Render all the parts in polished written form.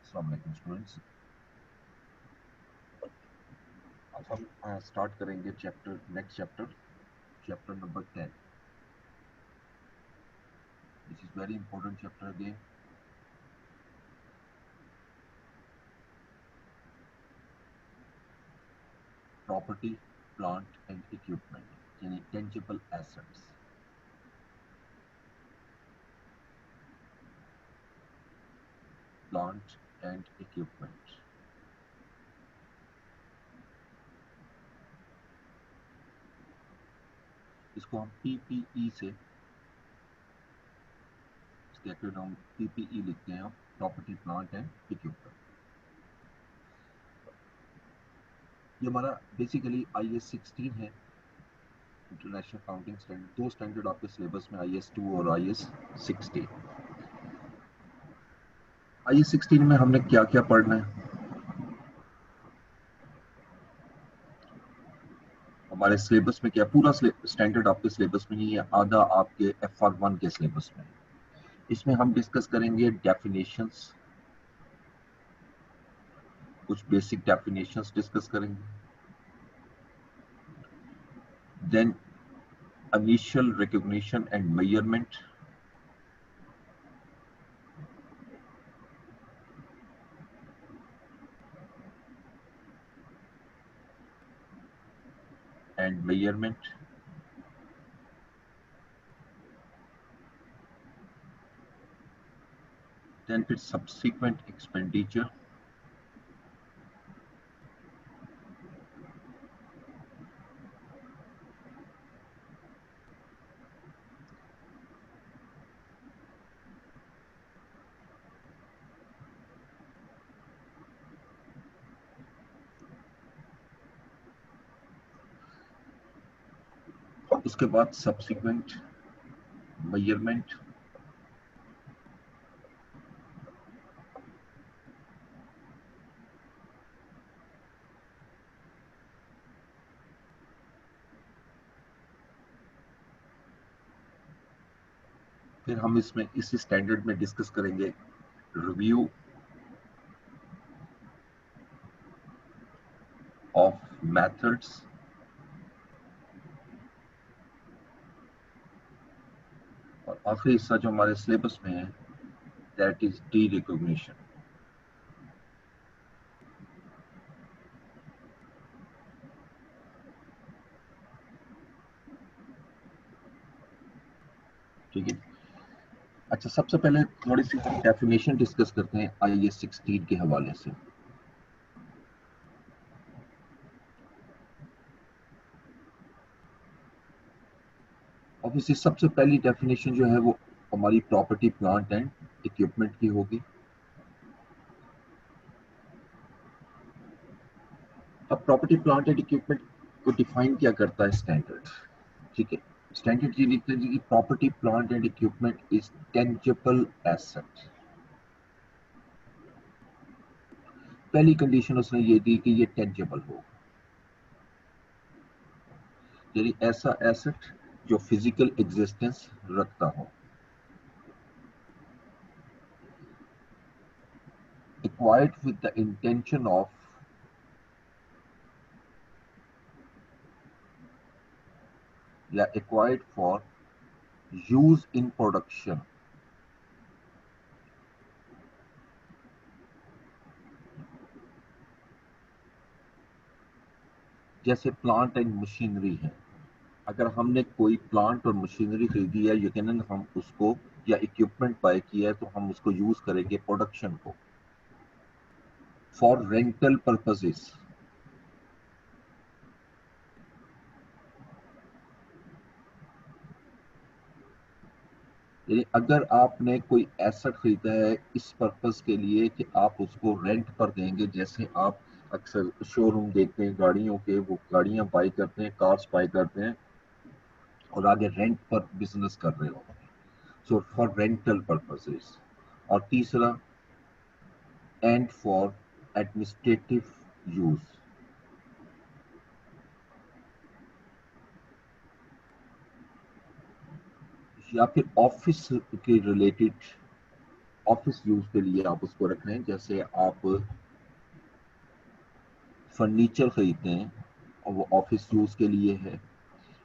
अस्सलाम वालेकुम स्टूडेंट्स। अब हम स्टार्ट करेंगे next chapter number 10। This is very important chapter again. Property, plant and equipment यानी tangible assets. Plant and equipment. इसको हम पीपीई से, इसके एक्रोनिम पीपीई लिखते हैं हम, प्रॉपर्टी, प्लांट एंड इक्विपमेंट। ये हमारा बेसिकली IS 16 है, इंटरनेशनल अकाउंटिंग स्टैंडर्ड। दो स्टैंडर्ड आपके सिलेबस में, IS 2 और IS 16। IS 16 में हमने क्या क्या पढ़ना है? हमारे सिलेबस में क्या, पूरा स्टैंडर्ड आपके सिलेबस में नहीं है, आधा आपके FR1 के सिलेबस में। इसमें हम डिस्कस करेंगे डेफिनेशंस, कुछ बेसिक डेफिनेशंस डिस्कस करेंगे, then initial recognition and measurement, then फिर सब्सिक्वेंट एक्सपेंडिचर, उसके बाद सब्सिक्वेंट मेजरमेंट, फिर हम इसमें इस स्टैंडर्ड में डिस्कस करेंगे रिव्यू ऑफ मेथड्स, और आखिरी हिस्सा जो हमारे सिलेबस में है दैट इज डी रिकॉग्निशन। ठीक है। अच्छा, सबसे पहले थोड़ी सी हम डेफिनेशन डिस्कस करते हैं IS 16 के हवाले से। ऑब्वियसली सबसे पहली डेफिनेशन जो है वो हमारी प्रॉपर्टी, प्लांट एंड इक्विपमेंट की होगी। अब प्रॉपर्टी, प्लांट एंड इक्विपमेंट को डिफाइन क्या करता है स्टैंडर्ड? ठीक है, स्टैंडर्ड ये लिखते हैं कि property, plant and equipment is tangible asset. पहली कंडीशन उसने ये दी कि ये टेंजिबल हो, यानी ऐसा एसेट जो फिजिकल एग्जिस्टेंस रखता हो, acquired with the intention of या acquired for use in production। जैसे प्लांट एंड मशीनरी है, अगर हमने कोई प्लांट और मशीनरी खरीदी है, यकीनन हम उसको, या इक्विपमेंट बाय किया है, तो हम उसको यूज करेंगे प्रोडक्शन को, फॉर रेंटल पर्पसेस। यानी अगर आपने कोई एसेट खरीदा है इस पर्पस के लिए कि आप उसको रेंट पर देंगे, जैसे आप अक्सर शोरूम देखते हैं गाड़ियों के, वो गाड़ियां बाई करते हैं, कार्स बाई करते हैं और आगे रेंट पर बिजनेस कर रहे हो, सो फॉर रेंटल पर्पसेस। और तीसरा, एंड फॉर एडमिनिस्ट्रेटिव यूज, या फिर ऑफिस के रिलेटेड ऑफिस यूज के लिए आप उसको रख रहे हैं, जैसे आप फर्नीचर खरीदते हैं और वो ऑफिस यूज के लिए है।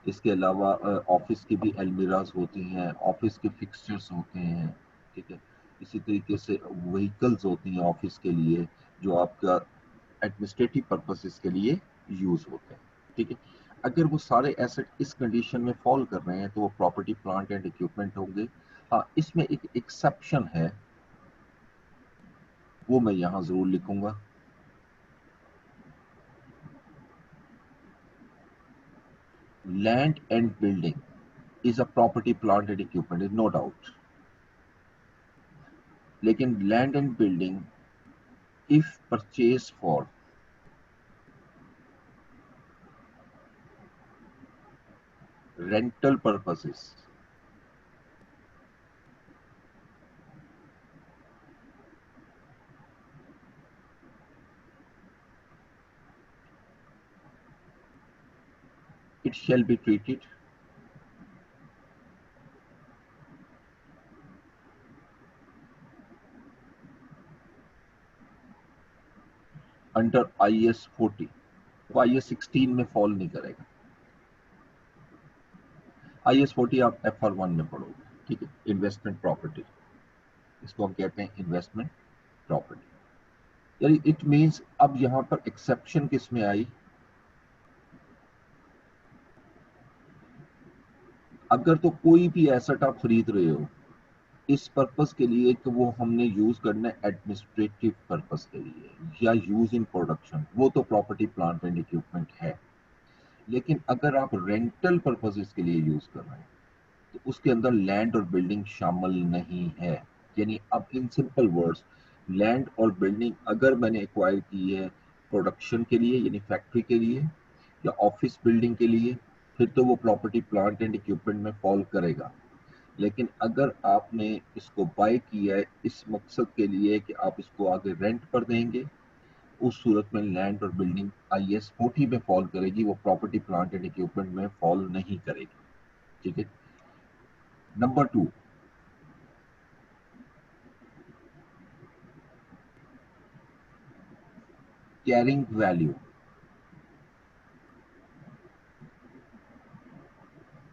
इसके अलावा ऑफिस की भी अलमीराज होती हैं, ऑफिस के फिक्सचर्स होते हैं, ठीक है। इसी तरीके से व्हीकल्स होती हैं ऑफिस के लिए, जो आपका एडमिनिस्ट्रेटिव पर्पसेस के लिए यूज होते हैं, ठीक है। अगर वो सारे एसेट इस कंडीशन में फॉल कर रहे हैं तो वो प्रॉपर्टी प्लांट एंड इक्विपमेंट होंगे। हाँ, इसमें एक एक्सेप्शन है, वो मैं यहाँ जरूर लिखूंगा। Land and building is a property, plant and equipment, is no doubt. लेकिन land and building, if purchased for rental purposes, it shall be treated under IS 40। वो IS 16 में फॉल नहीं करेगा। IS 40 आप FR1 में पढ़ोगे, ठीक है। इन्वेस्टमेंट प्रॉपर्टी, इसको हम कहते हैं इन्वेस्टमेंट प्रॉपर्टी। यानी इट मींस अब यहाँ पर एक्सेप्शन किस में आई, अगर तो कोई भी एसेट आप खरीद रहे हो इस पर्पस के लिए कि वो हमने यूज करना है एडमिनिस्ट्रेटिव पर्पस के लिए या यूज इन प्रोडक्शन, वो तो प्रॉपर्टी प्लांट एंड इक्विपमेंट है। लेकिन अगर आप रेंटल पर्पसेस के लिए यूज कर रहे हैं तो उसके अंदर लैंड और बिल्डिंग शामिल नहीं है। यानी अब इन सिंपल वर्ड्स, लैंड और बिल्डिंग अगर मैंने एक्वायर की है प्रोडक्शन के लिए यानी फैक्ट्री के लिए या ऑफिस बिल्डिंग के लिए, फिर तो वो प्रॉपर्टी प्लांट एंड इक्विपमेंट में फॉल करेगा। लेकिन अगर आपने इसको बाय किया है इस मकसद के लिए कि आप इसको आगे रेंट पर देंगे, उस सूरत में लैंड और बिल्डिंग IS 40 में फॉल करेगी, वो प्रॉपर्टी प्लांट एंड इक्विपमेंट में फॉल नहीं करेगी, ठीक है। नंबर 2, कैरिंग वैल्यू,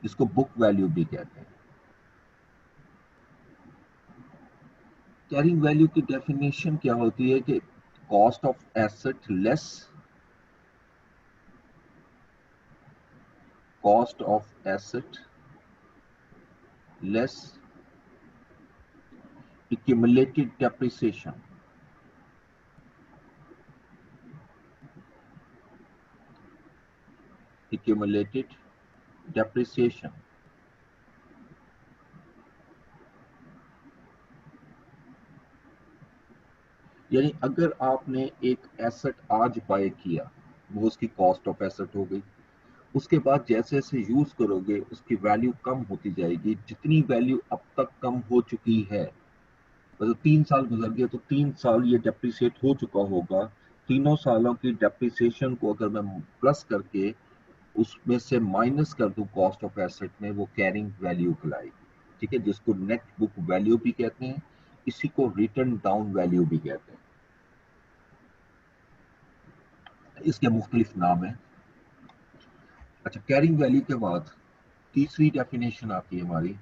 जिसको बुक वैल्यू भी कहते हैं। कैरिंग वैल्यू की डेफिनेशन क्या होती है कि cost of asset less cost of asset less accumulated depreciation, accumulated depreciation। यानी अगर आपने एक एसेट आज बाय किया, वो उसकी कॉस्ट ऑफ एसेट हो गई। उसके बाद जैसे जैसे यूज करोगे उसकी वैल्यू कम होती जाएगी। जितनी वैल्यू अब तक कम हो चुकी है, मतलब 3 साल गुजर गए तो 3 साल ये डेप्रिसिएट हो चुका होगा। तीनों सालों की डेप्रिसिएशन को अगर मैं प्लस करके उसमें से माइनस कर दूं कॉस्ट ऑफ एसेट में, वो कैरिंग वैल्यू कहलाएगी, ठीक है। जिसको नेट बुक वैल्यू भी कहते हैं, इसी को रिटर्न डाउन वैल्यू भी कहते हैं। इसके मुख्तलिफ नाम है। अच्छा, कैरिंग वैल्यू के बाद तीसरी डेफिनेशन आती है हमारी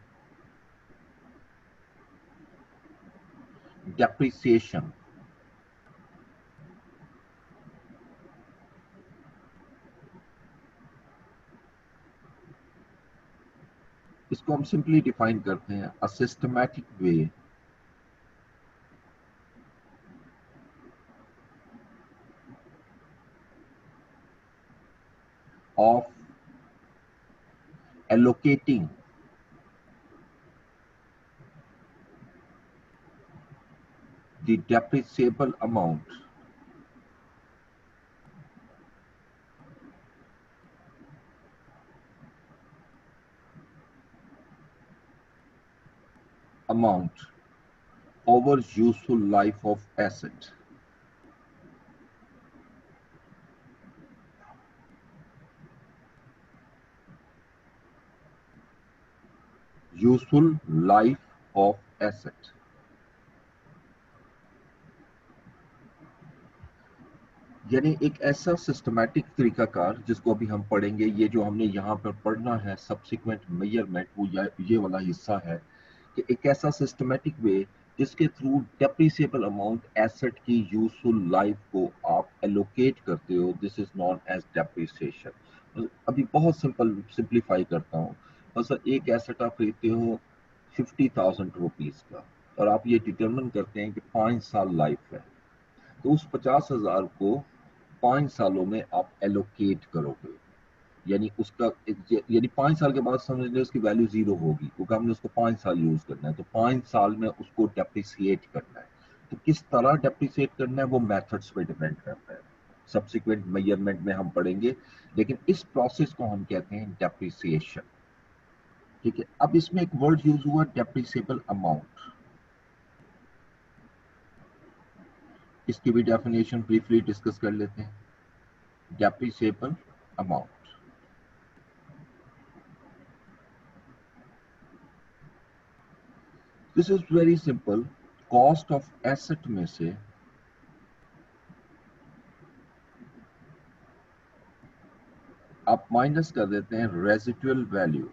डेप्रिसिएशन। इसको हम सिंपली डिफाइन करते हैं a systematic way of allocating the depreciable amount amount over useful life of asset। useful life of asset, यानी एक ऐसा सिस्टमैटिक तरीकाकार जिसको अभी हम पढ़ेंगे, ये जो हमने यहाँ पर पढ़ना है सब्सिक्वेंट मेजरमेंट, वो ये वाला हिस्सा है कि एक ऐसा सिस्टमैटिक वे जिसके थ्रू डेप्रिसिएबल अमाउंट एसेट की यूजफुल लाइफ को आप एलोकेट करते हो, this is known as depreciation. अभी बहुत सिंप्लीफाई करता हूँ। बस एक एसेट आप खरीदते हो 50,000 रुपीज का, और आप ये डिटरमिन करते हैं कि 5 साल लाइफ है, तो उस 50,000 को 5 सालों में आप एलोकेट करोगे। यानी उसका यानी 5 साल के बाद समझ लो उसकी वैल्यू जीरो होगी, क्योंकि हमने उसको 5 साल यूज करना है, तो 5 साल में उसको डेप्रिसिएट करना है। तो किस तरह डेप्रिसिएट करना है वो मेथड्स पे डिपेंड करता है, सब्सिक्वेंट मेजरमेंट में हम पढ़ेंगे, लेकिन इस प्रोसेस को हम कहते हैं डेप्रिसिएशन। ठीक है, अब इसमें एक वर्ड यूज हुआ डेप्रिसिएबल अमाउंट, इसकी भी डेफिनेशन ब्रीफली डिस्कस कर लेते हैं। Depreciable amount, this is very simple. Cost of asset में से आप माइनस कर देते हैं रेजिडुअल वैल्यू।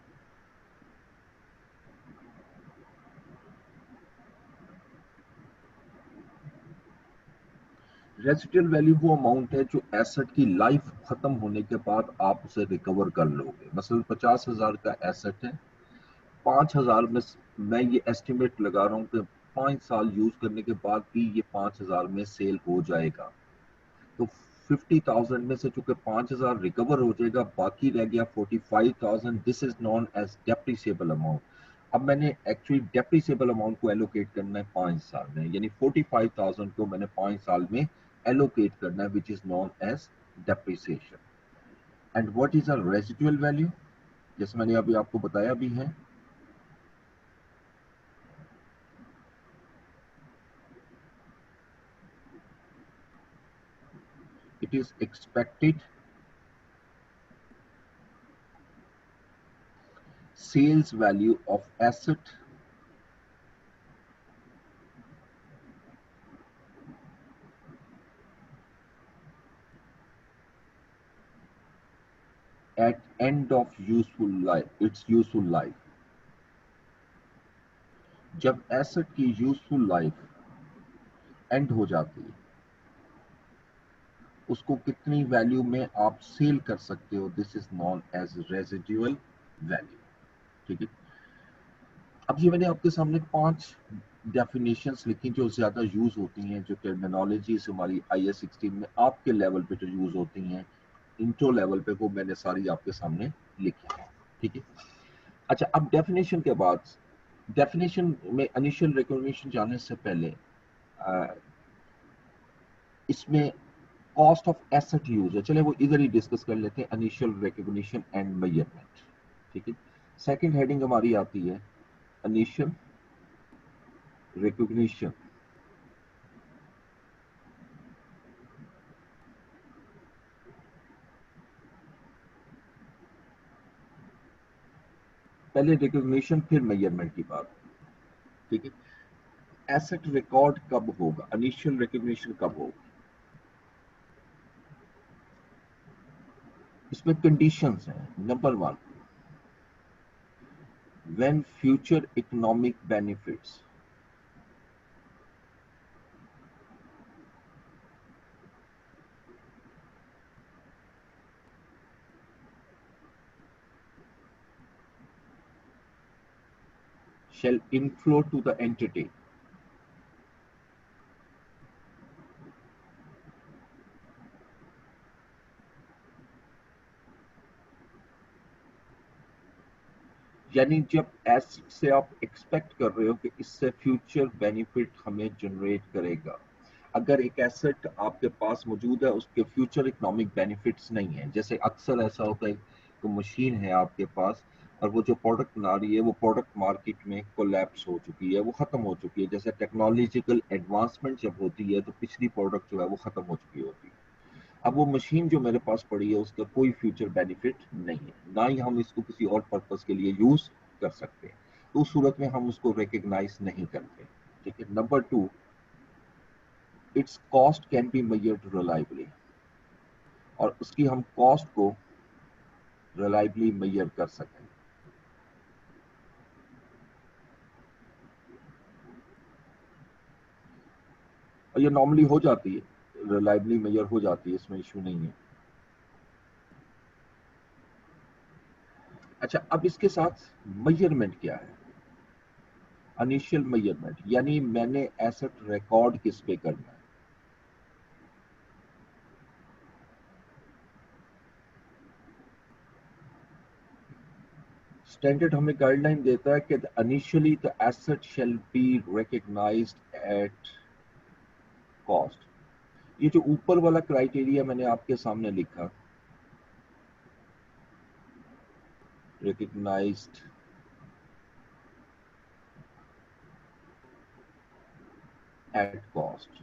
रेजिडुअल वैल्यू वो अमाउंट है जो एसेट की लाइफ खत्म होने के बाद आप उसे रिकवर कर लोगे। मसलन 50,000 का एसेट है, 5,000 में मैं ये एस्टिमेट लगा रहा हूँ कि 5 साल यूज करने के बाद भी ये 5,000 में सेल हो जाएगा। तो 50,000 में से चूंकि 5,000 रिकवर हो जाएगा, बाकी रह गया 45,000, this is known as depreciable amount. अब मैंने एक्चुअली डेप्रिसिएबल अमाउंट को एलोकेट करना है 5 साल में, यानी 45,000 को मैंने 5 साल में एलोकेट करना है, which is known as depreciation. And what is a residual value, जैसे मैंने अभी आपको बताया भी है, it is expected sales value of asset at end of useful life, its useful life। जब एसेट की यूजफुल लाइफ एंड हो जाती है, उसको कितनी वैल्यू में आप सेल कर सकते हो, this is known as residual value. ठीक है, अब ये मैंने आपके सामने 5 डेफिनेशंस लिखी जो ज्यादा यूज होती हैं, जो टर्मिनोलॉजीज हमारी IS 16 में आपके लेवल पे जो यूज होती हैं, इंट्रो लेवल पे, वो मैंने सारी आपके सामने लिखी है। ठीक है, अच्छा, अब डेफिनेशन के बाद, डेफिनेशन में इनिशियल रिकॉग्निशन जाने से पहले इसमें कॉस्ट ऑफ एसेट यूज है, चले वो इधर ही डिस्कस कर लेते हैं, इनिशियल रिकॉग्निशन एंड मेजरमेंट। ठीक है, सेकंड हेडिंग हमारी आती है इनिशियल रिकॉग्निशन। पहले रिकॉग्निशन फिर मेजरमेंट की बात। ठीक है, एसेट रिकॉर्ड कब होगा, इनिशियल रिकॉग्निशन कब होगा, इसमें कंडीशंस हैं। Number 1, when future economic benefits shall inflow to the entity, यानी जब एसेट से आप एक्सपेक्ट कर रहे हो कि इससे फ्यूचर बेनिफिट हमें जनरेट करेगा। अगर एक एसेट आपके पास मौजूद है, उसके फ्यूचर इकोनॉमिक बेनिफिट्स नहीं है, जैसे अक्सर ऐसा होता है कि मशीन है आपके पास और वो जो प्रोडक्ट बना रही है वो प्रोडक्ट मार्केट में कोलैप्स हो चुकी है, वो खत्म हो चुकी है। जैसे टेक्नोलॉजिकल एडवांसमेंट जब होती है तो पिछली प्रोडक्ट जो है वो खत्म हो चुकी होती है। अब वो मशीन जो मेरे पास पड़ी है उसका कोई फ्यूचर बेनिफिट नहीं है, ना ही हम इसको किसी और पर्पस के लिए यूज कर सकते हैं, तो उस सूरत में हम उसको रिकग्नाइज नहीं करते। ठीक है, number 2, it's cost can be measured reliably. और उसकी हम कॉस्ट को रिलायबली मेजर कर सकें। और ये नॉर्मली हो जाती है, रिलायबली मेजर हो जाती है, इसमें इशू नहीं है। अच्छा, अब इसके साथ मेजरमेंट क्या है? इनिशियल मेजरमेंट, यानी मैंने एसेट रिकॉर्ड किस पे करना है। स्टैंडर्ड हमें गाइडलाइन देता है कि initially the asset shall be recognised at cost. ये जो ऊपर वाला क्राइटेरिया मैंने आपके सामने लिखा, रिकॉग्नाइज्ड एट कॉस्ट,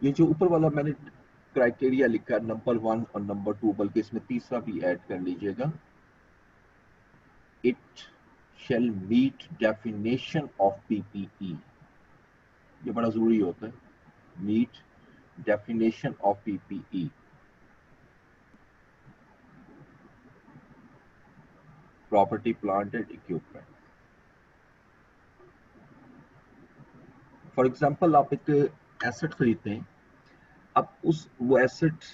ये जो ऊपर वाला मैंने क्राइटेरिया लिखा नंबर 1 और नंबर 2, बल्कि इसमें तीसरा भी ऐड कर लीजिएगा, it shall meet definition of PPE. ये बड़ा जरूरी होता है, meet definition of PPE, property plant and equipment. For example आप एक एसेट खरीदते हैं, अब उस वो एसेट,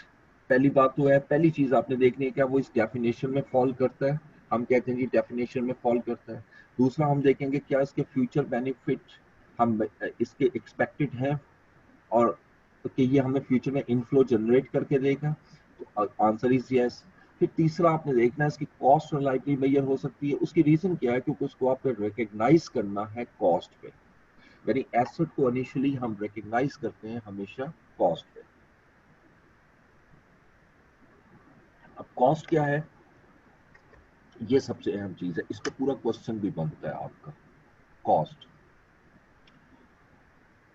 पहली बात तो है, पहली चीज आपने देखनी है क्या वो इस डेफिनेशन में फॉल करता है। हम कहते हैं जी डेफिनेशन में फॉल करता है। दूसरा हम देखेंगे क्या इसके फ्यूचर बेनिफिट हम इसके एक्सपेक्टेड हैं, और कि ये हमें फ्यूचर में इनफ्लो जनरेट करके देगा, तो आंसर इज यस। फिर तीसरा आपने देखना है इसकी कॉस्ट रिलायबली मेजर हो सकती है। उसकी रीजन क्या है? क्योंकि उसको आपको रिकग्नाइज करना है कॉस्ट पे, यानी एसेट को इनिशियली हम रिकग्नाइज करते हैं हमेशा कॉस्ट पे। अब कॉस्ट क्या है, ये सबसे अहम चीज है, इस पर पूरा क्वेश्चन भी बनता है आपका। कॉस्ट,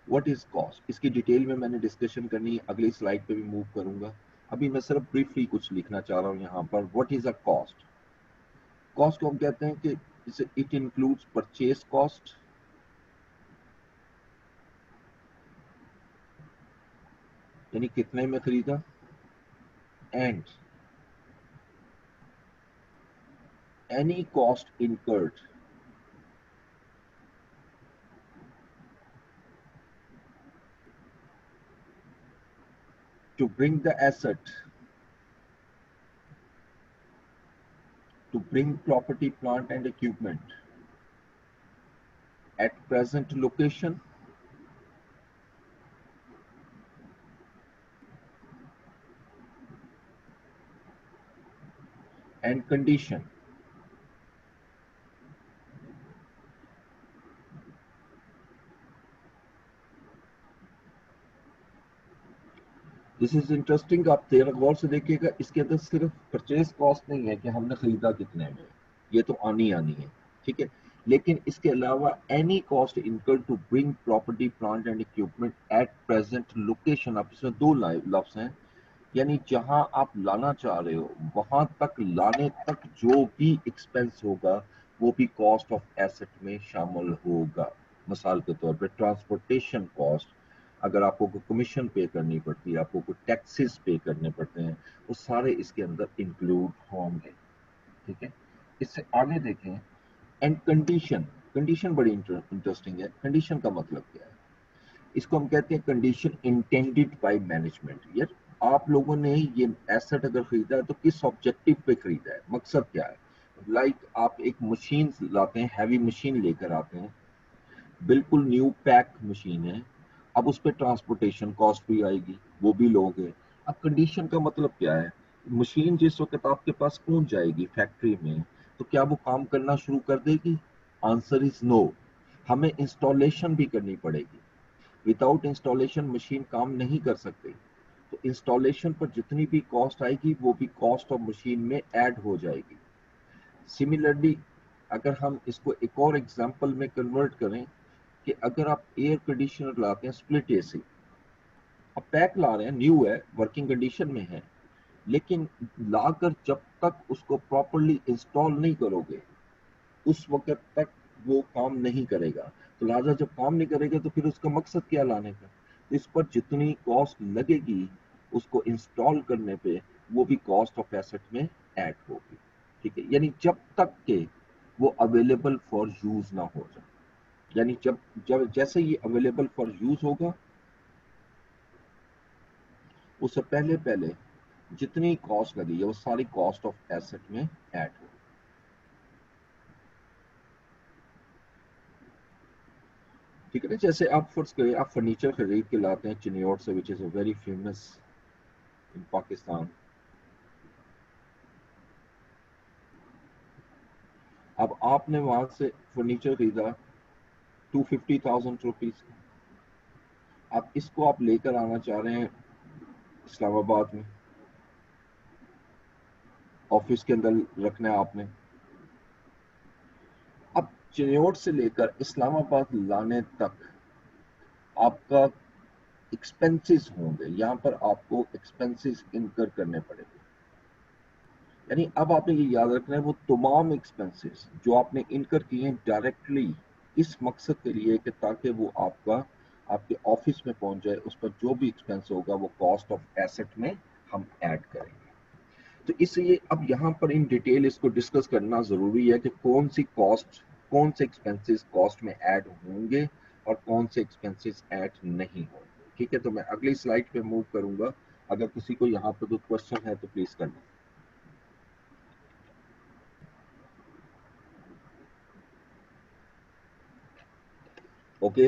व्हाट इज कॉस्ट, इसकी डिटेल में मैंने डिस्कशन करनी है, अगली स्लाइड पे भी मूव करूंगा। अभी मैं सिर्फ ब्रीफली कुछ लिखना चाह रहा हूं यहाँ पर। What is a cost? Cost को हम कहते हैं कि इट इंक्लूड्स परचेज कॉस्ट, यानी कितने में खरीदा, and any cost incurred to bring the asset, to bring property, plant and equipment at present location and condition। This is interesting, आप तेरा गौर से देखिएगा, इसके अंदर सिर्फ परचेज कॉस्ट नहीं है कि हमने खरीदा कितने में, ये तो आनी आनी है, ठीक है। लेकिन इसके अलावा any cost incurred to bring property, plant and equipment at present location, आप इसमें दो लफ्ज हैं, यानी जहां आप लाना चाह रहे हो वहां तक लाने तक जो भी एक्सपेंस होगा वो भी कॉस्ट ऑफ एसेट में शामिल होगा। मिसाल के तौर पे ट्रांसपोर्टेशन कॉस्ट, अगर आपको कोई कमीशन पे करनी पड़ती है, आपको कोई टैक्सेस पे करने पड़ते हैं, वो सारे इसके अंदर इंक्लूड होंगे, ठीक है। इससे आगे देखें, एंड कंडीशन। कंडीशन बड़ी इंटरेस्टिंग है। कंडीशन का मतलब क्या है? इसको हम कहते हैं कंडीशन इंटेंडेड बाय मैनेजमेंट। यार आप लोगों ने ये एसेट अगर खरीदा है तो किस ऑब्जेक्टिव पे खरीदा है, मकसद क्या है? लाइक आप एक मशीन लाते हैं, हैवी मशीन लेकर आते हैं, बिल्कुल न्यू पैक मशीन है, अब उस पर ट्रांसपोर्टेशन कॉस्ट भी आएगी, वो भी लोगे। अब कंडीशन का मतलब क्या है? मशीन जिस वक्त आपके पास पहुंच जाएगी फैक्ट्री में, तो क्या वो काम करना शुरू कर देगी? Answer is no. हमें इंस्टॉलेशन भी करनी पड़ेगी, विदाउट इंस्टॉलेशन मशीन काम नहीं कर सकती। तो इंस्टॉलेशन पर जितनी भी कॉस्ट आएगी वो भी कॉस्ट ऑफ मशीन में ऐड हो जाएगी। सिमिलरली अगर हम इसको एक और एग्जांपल में कन्वर्ट करें, कि अगर आप एयर कंडीशनर लाते हैं स्प्लिट एसी, अब पैक ला रहे हैं, न्यू है, वर्किंग कंडीशन में है, लेकिन लाकर जब तक उसको प्रॉपरली इंस्टॉल नहीं करोगे उस वक्त तक वो काम नहीं करेगा। तो लिहाजा जब काम नहीं करेगा तो फिर उसका मकसद क्या लाने का? तो इस पर जितनी कॉस्ट लगेगी उसको इंस्टॉल करने पे वो भी कॉस्ट ऑफ एसेट में ऐड होगी। ठीक है, यानी जब तक के वो अवेलेबल फॉर यूज ना हो जाए, यानी जब जब जैसे ये अवेलेबल फॉर यूज होगा उससे पहले पहले जितनी कॉस्ट लगी है वो सारी कॉस्ट ऑफ एसेट में ऐड होगी। ठीक है ना, जैसे आप फर्ज करें आप फर्नीचर खरीद के लाते हैं चिनियोट से, which is a very famous in Pakistan. अब आपने वहां से फर्नीचर खरीदा 250,000 रुपीज का, अब इसको आप लेकर आना चाह रहे हैं इस्लामाबाद में, ऑफिस के अंदर रखना है आपने। अब चिन्योट से लेकर इस्लामाबाद लाने तक आपका एक्सपेंसेस होंगे, यहाँ पर आपको एक्सपेंसेस इनकर करने पड़ेंगे। यानी अब आपने ये याद रखना है वो तमाम एक्सपेंसेस जो आपने इनकर किए हैं डायरेक्टली इस मकसद के लिए कि ताकि वो आपका आपके ऑफिस में पहुंच जाए, उस पर जो भी एक्सपेंस होगा वो कॉस्ट ऑफ एसेट में हम ऐड करेंगे। तो इसलिए अब यहाँ पर इन डिटेल इसको डिस्कस करना जरूरी है कि कौन सी कॉस्ट, कौन से एक्सपेंसेस कॉस्ट में ऐड होंगे और कौन से एक्सपेंसेस ऐड नहीं होंगे। ठीक है, तो मैं अगली स्लाइड पे मूव करूंगा। अगर किसी को यहाँ पे कोई क्वेश्चन है तो प्लीज करना। ओके,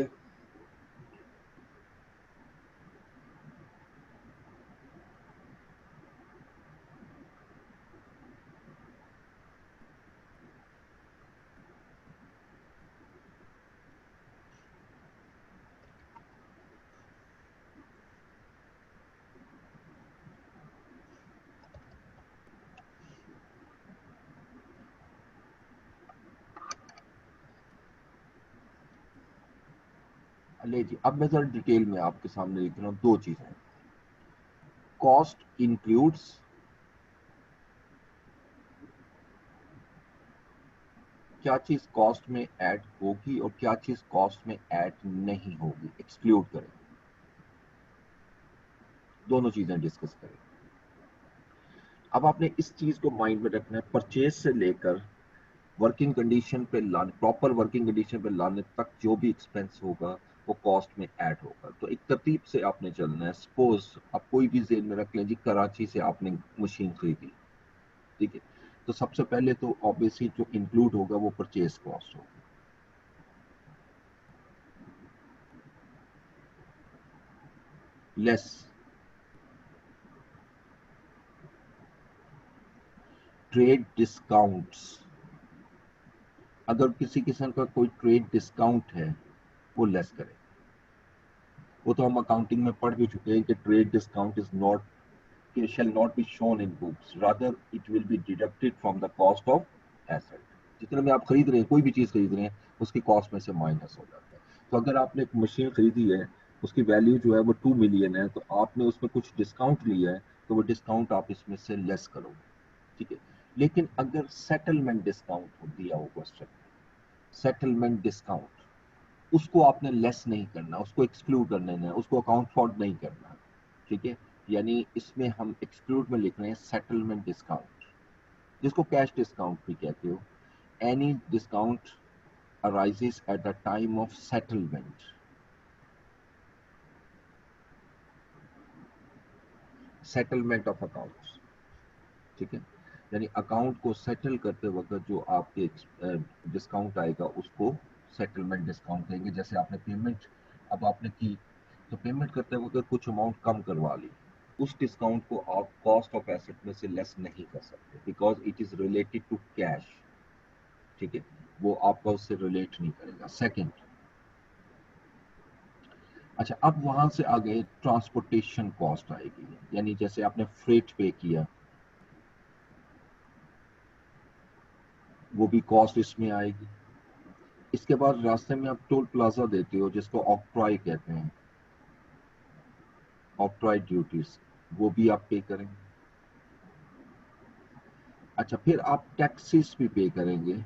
ले जी, अब मैं जरा डिटेल में आपके सामने लिख रहा हूँ दो चीजें। कॉस्ट इंक्लूड्स, क्या चीज कॉस्ट में ऐड होगी और क्या चीज कॉस्ट में ऐड नहीं होगी, एक्सक्लूड करेंगे। दोनों चीजें डिस्कस करें। अब आपने इस चीज को माइंड में रखना है, परचेज से लेकर वर्किंग कंडीशन पे लाने, प्रॉपर वर्किंग कंडीशन पे लाने तक जो भी एक्सपेंस होगा वो कॉस्ट में ऐड होगा। तो एक तरतीब से आपने चलना है। सपोज आप कोई भी जेल में रख लें जी, कराची से आपने मशीन खरीदी, ठीक है, तो सबसे पहले तो ऑब्वियसली जो इंक्लूड होगा वो परचेज कॉस्ट होगा, लेस ट्रेड डिस्काउंट्स। अगर किसी किस्म का कोई ट्रेड डिस्काउंट है वो लेस करें। वो तो हम अकाउंटिंग में पढ़ भी चुके हैं कि trade discount is not, shall not be shown in books, rather it will be deducted from the cost of asset। जितने में आप खरीद रहे हैं, कोई भी चीज खरीद रहे हैं, उसकी कॉस्ट में से माइनस हो जाता है। तो अगर आपने एक मशीन खरीदी है, उसकी वैल्यू जो है वो 2 मिलियन है, तो आपने उसमें कुछ डिस्काउंट लिया है, तो वो डिस्काउंट आप इसमें से लेस करोगे। ठीक है, लेकिन अगर सेटलमेंट डिस्काउंट दिया हो क्वेश्चन, सेटलमेंट डिस्काउंट, उसको आपने लेस नहीं करना, उसको एक्सक्लूड करना है, उसको अकाउंट फॉर नहीं करना। ठीक है, यानी इसमें हम एक्सक्लूड में लिख रहे हैं सेटलमेंट डिस्काउंट, जिसको कैश डिस्काउंट भी कहते हो। Any discount arises at the time of settlement, settlement of accounts. ठीक है, यानी अकाउंट को सेटल करते वक्त जो आपके डिस्काउंट आएगा उसको सेटलमेंट डिस्काउंट कहेंगे। जैसे आपने पेमेंट अब आपने की, तो पेमेंट करते वक्त कुछ अमाउंट कम करवा ली, उस डिस्काउंट को आप कॉस्ट ऑफ एसेट में से लेस नहीं कर सकते, because it is related to cash. ठीक है, वो आपका उससे रिलेट नहीं करेगा। सेकंड, अच्छा अब वहां से आगे ट्रांसपोर्टेशन कॉस्ट आएगी, यानी जैसे आपने फ्रेट पे किया वो भी कॉस्ट इसमें आएगी। इसके बाद रास्ते में आप टोल प्लाजा देते हो जिसको ऑक्ट्रॉय कहते हैं, ऑक्ट्रॉय ड्यूटीज, वो भी आप पे करेंगे। अच्छा, फिर आप टैक्सेस भी पे करेंगे,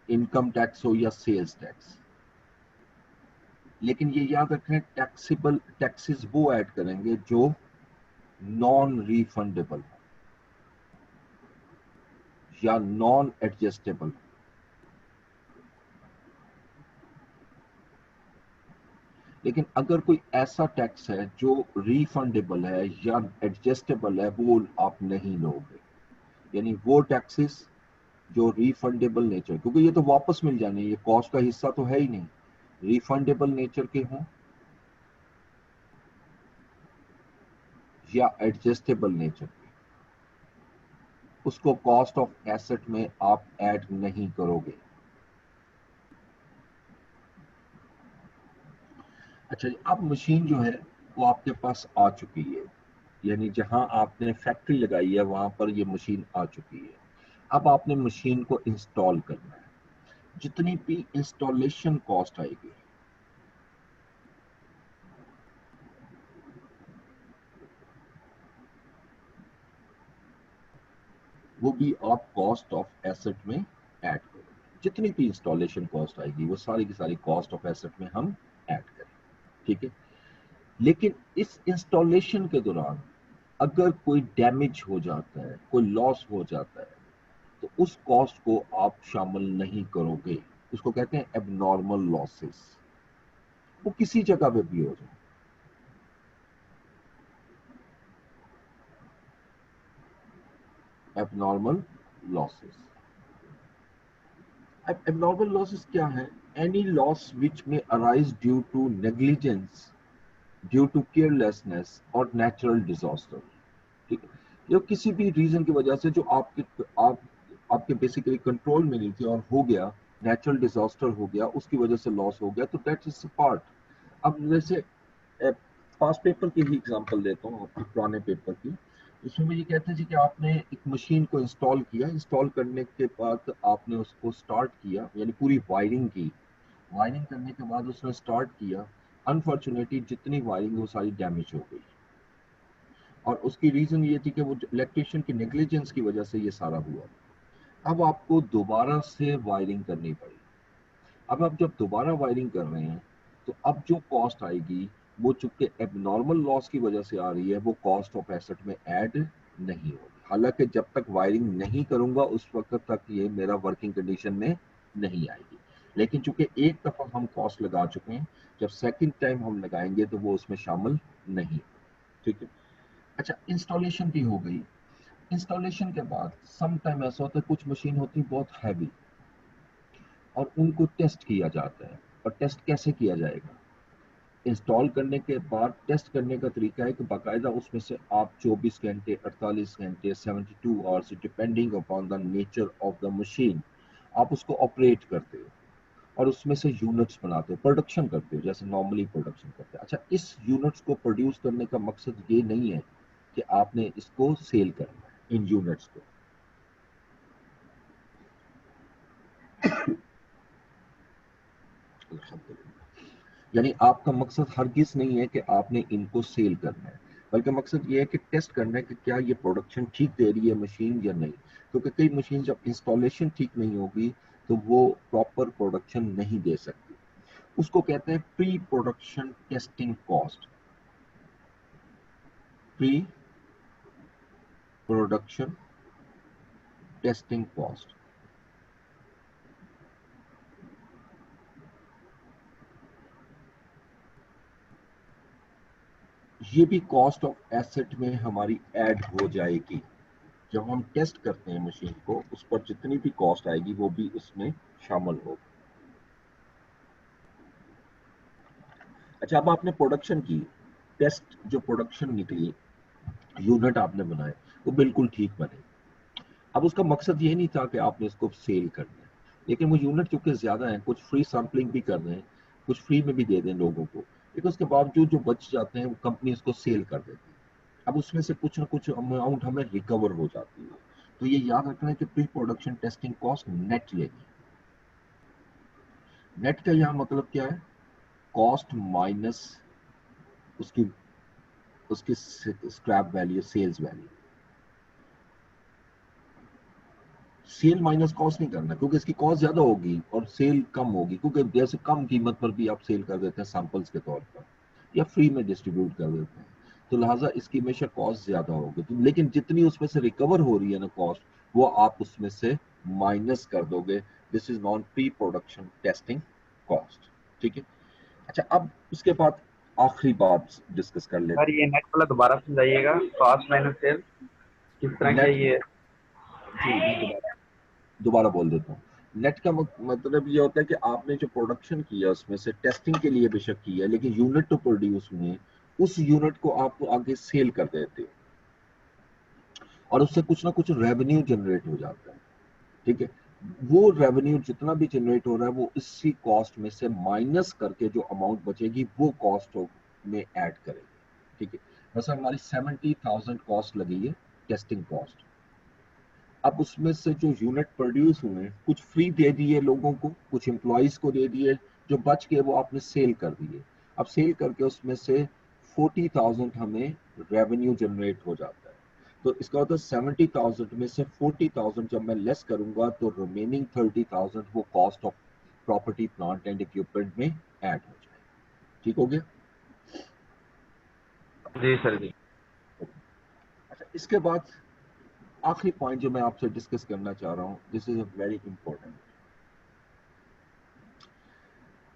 इनकम टैक्स हो या सेल्स टैक्स। लेकिन ये याद रखें टैक्सेबल टैक्सेस वो ऐड करेंगे जो नॉन रिफंडेबल या नॉन एडजस्टेबल। लेकिन अगर कोई ऐसा टैक्स है जो रिफंडेबल है या एडजस्टेबल है, वो आप नहीं लोगे। यानी वो टैक्सेस जो रिफंडेबल नेचर, क्योंकि ये तो वापस मिल जाने, ये कॉस्ट का हिस्सा तो है ही नहीं, रिफंडेबल नेचर के हों या एडजस्टेबल नेचर के, उसको कॉस्ट ऑफ एसेट में आप ऐड नहीं करोगे। अच्छा जी, अब मशीन जो है वो आपके पास आ चुकी है, यानी जहां आपने फैक्ट्री लगाई है वहां पर ये मशीन आ चुकी है। अब आपने मशीन को इंस्टॉल करना है। जितनी भी इंस्टॉलेशन कॉस्ट आएगी वो भी आप कॉस्ट ऑफ एसेट में ऐड करो। जितनी भी इंस्टॉलेशन कॉस्ट आएगी वो सारी की सारी कॉस्ट ऑफ एसेट में हम ऐड करें। ठीक है। लेकिन इस इंस्टॉलेशन के दौरान अगर कोई डैमेज हो जाता है, कोई लॉस हो जाता है, तो उस कॉस्ट को आप शामिल नहीं करोगे। उसको कहते हैं एबनॉर्मल लॉसेस। वो किसी जगह पे भी हो जाए। एबनॉर्मल लॉसेस, अब एबनॉर्मल लॉसेस क्या है? एनी लॉस विच में arise due to negligence, due to carelessness और नेचुरल डिजास्टर। ठीक है। जो किसी भी रीजन की वजह से जो आप आपके बेसिकली कंट्रोल में नहीं थी और हो गया, नेचुरल डिजास्टर हो गया, उसकी वजह से लॉस हो गया, तो दैट इज पार्ट। अब जैसे पास पेपर की ही एग्जांपल देता हूँ, आपके पुराने पेपर की। इसमें ये कहते हैं जी कि आपने एक मशीन को इंस्टॉल किया, इंस्टॉल करने के बाद आपने उसको स्टार्ट किया, यानी पूरी वायरिंग की। वायरिंग करने के बाद उसने स्टार्ट किया, अनफॉर्चुनेटली जितनी वायरिंग वो सारी डैमेज हो गई, और उसकी रीजन ये थी कि वो इलेक्ट्रिशियन की नेग्लिजेंस की वजह से ये सारा हुआ। अब आपको दोबारा से वायरिंग करनी पड़ी। अब आप जब दोबारा वायरिंग कर रहे हैं, तो अब जो कॉस्ट आएगी वो चूंकि एबनॉर्मल लॉस की वजह से आ रही है, वो कॉस्ट ऑफ एसेट में ऐड नहीं होगी। हालांकि जब तक वायरिंग नहीं करूंगा उस वक्त तक ये मेरा वर्किंग कंडीशन में नहीं आएगी। लेकिन चूंकि एक दफा हम कॉस्ट लगा चुके हैं, जब सेकंड टाइम हम लगाएंगे तो वो उसमें शामिल नहीं। ठीक है। अच्छा, इंस्टॉलेशन भी हो गई। इंस्टॉलेशन के बाद सम टाइम ऐसा होता है, कुछ मशीन होती है बहुत हैवी, और उनको टेस्ट किया जाता है। और टेस्ट कैसे किया जाएगा? इंस्टॉल करने के बाद टेस्ट करने का तरीका है कि बाकायदा उसमें से आप 24 घंटे, 48 घंटे, 72 hours, depending upon the nature of the machine, आप उसको ऑपरेट करते हो और उसमें से यूनिट्स बनाते हो, प्रोडक्शन करते हो जैसे नॉर्मली प्रोडक्शन करते हैं। अच्छा, इस यूनिट्स को प्रोड्यूस करने का मकसद ये नहीं है कि आपने इसको सेल करना है, इन यूनिट्स को। यानी आपका मकसद हरगिज नहीं है कि आपने इनको सेल करना है, बल्कि मकसद ये है कि टेस्ट करना है कि क्या ये प्रोडक्शन ठीक दे रही है मशीन या नहीं। क्योंकि कई मशीन जब इंस्टॉलेशन ठीक नहीं होगी तो वो प्रॉपर प्रोडक्शन नहीं दे सकती। उसको कहते हैं pre production testing cost. Pre production testing cost, ये भी कॉस्ट ऑफ एसेट में हमारी ऐड हो जाएगी। जब हम टेस्ट करते हैं मशीन को, उस पर जितनी भी कॉस्ट आएगी वो भी उसमें शामिल होगी। अच्छा, अब आपने प्रोडक्शन की, टेस्ट जो प्रोडक्शन निकली, यूनिट आपने बनाए, वो बिल्कुल ठीक बने। अब उसका मकसद ये नहीं था कि आपने इसको सेल करना है, लेकिन वो यूनिट चूंकि ज्यादा है, कुछ फ्री सैम्पलिंग भी कर रहे हैं, कुछ फ्री में भी दे दें लोगों को, लेकिन उसके बावजूद जो बच जाते हैं वो कंपनी इसको सेल कर देती है। अब उसमें से कुछ ना कुछ अमाउंट हमें रिकवर हो जाती है। तो ये याद रखना है कि pre production testing cost net लेनी। नेट का यहाँ मतलब क्या है? कॉस्ट माइनस उसकी उसकी scrap value, sales value. Sale minus cost नहीं करना, क्योंकि इसकी कॉस्ट ज्यादा होगी और सेल कम होगी, क्योंकि जैसे कम कीमत पर भी आप सेल कर देते हैं सैंपल्स के तौर पर, या फ्री में डिस्ट्रीब्यूट कर देते हैं। तो लिहाजा इसकी हमेशा कॉस्ट ज्यादा होगी। तो लेकिन जितनी उसमें से रिकवर हो रही है ना कॉस्ट, वो आप उसमें से माइनस कर दोगे। This is non pre production testing cost. ठीक है। अच्छा, अब उसके बाद आखिरी बात डिस्कस कर सर लेते ये नेट वाला दोबारा समझाइएगा, कॉस्ट माइनस सेल किस हैं। तरह की है नेट, ये? जी मैं दोबारा दोबारा बोल देता हूँ। नेट का मतलब ये होता है कि आपने जो प्रोडक्शन किया उसमें से टेस्टिंग के लिए बेशक किया है, लेकिन यूनिट टू प्रोड्यूस में उस यूनिट को आप आगे सेल कर देते हो और उससे कुछ ना कुछ रेवेन्यू जनरेट हो जाता है। ठीक है। वो रेवेन्यू जितना भी जनरेट हो रहा है वो इसी कॉस्ट में से माइनस करके जो अमाउंट बचेगी वो कॉस्ट में ऐड करेंगे। ठीक है। बस हमारी 70,000 कॉस्ट लगी है, टेस्टिंग कॉस्ट। अब उसमें से जो यूनिट प्रोड्यूस हुए कुछ फ्री दे दिए लोगों को, कुछ एम्प्लॉयज को दे दिए, जो बच गए वो आपने सेल कर दिए। अब सेल करके उसमें से 40,000 हमें रेवेन्यू जनरेट हो जाता है। तो इसका मतलब 70,000 में से 40,000 जब मैं लेस करूंगा तो रिमेनिंग 30,000 वो cost of property plant and equipment में ऐड हो जाए। ठीक हो गया। जी सर जी। अच्छा, इसके बाद आखिरी पॉइंट जो मैं आपसे डिस्कस करना चाह रहा हूँ, this is a very important,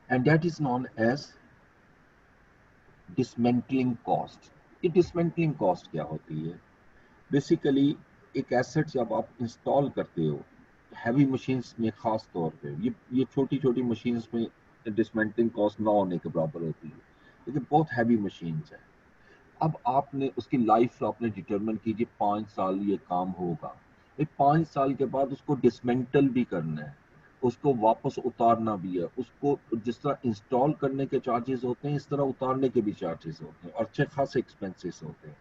and that is known as dismantling cost. ये डिसमेंटलिंग कॉस्ट क्या होती है? बेसिकली एक एसेट जब आप इंस्टॉल करते हो हैवी मशीन्स में, खास तौर पे ये छोटी छोटी मशीन्स में डिसमेंटलिंग कॉस्ट ना होने के बराबर होती है, लेकिन बहुत हैवी मशीन्स है। अब आपने उसकी लाइफ आपने डिटरमिन कीजिए 5 साल ये काम होगा। 5 साल के बाद उसको डिसमेंटल भी करना है, उसको वापस उतारना भी है। उसको जिस तरह इंस्टॉल करने के चार्जेस होते हैं इस तरह उतारने के भी चार्जेस होते हैं और अच्छे खासे एक्सपेंसेस होते हैं।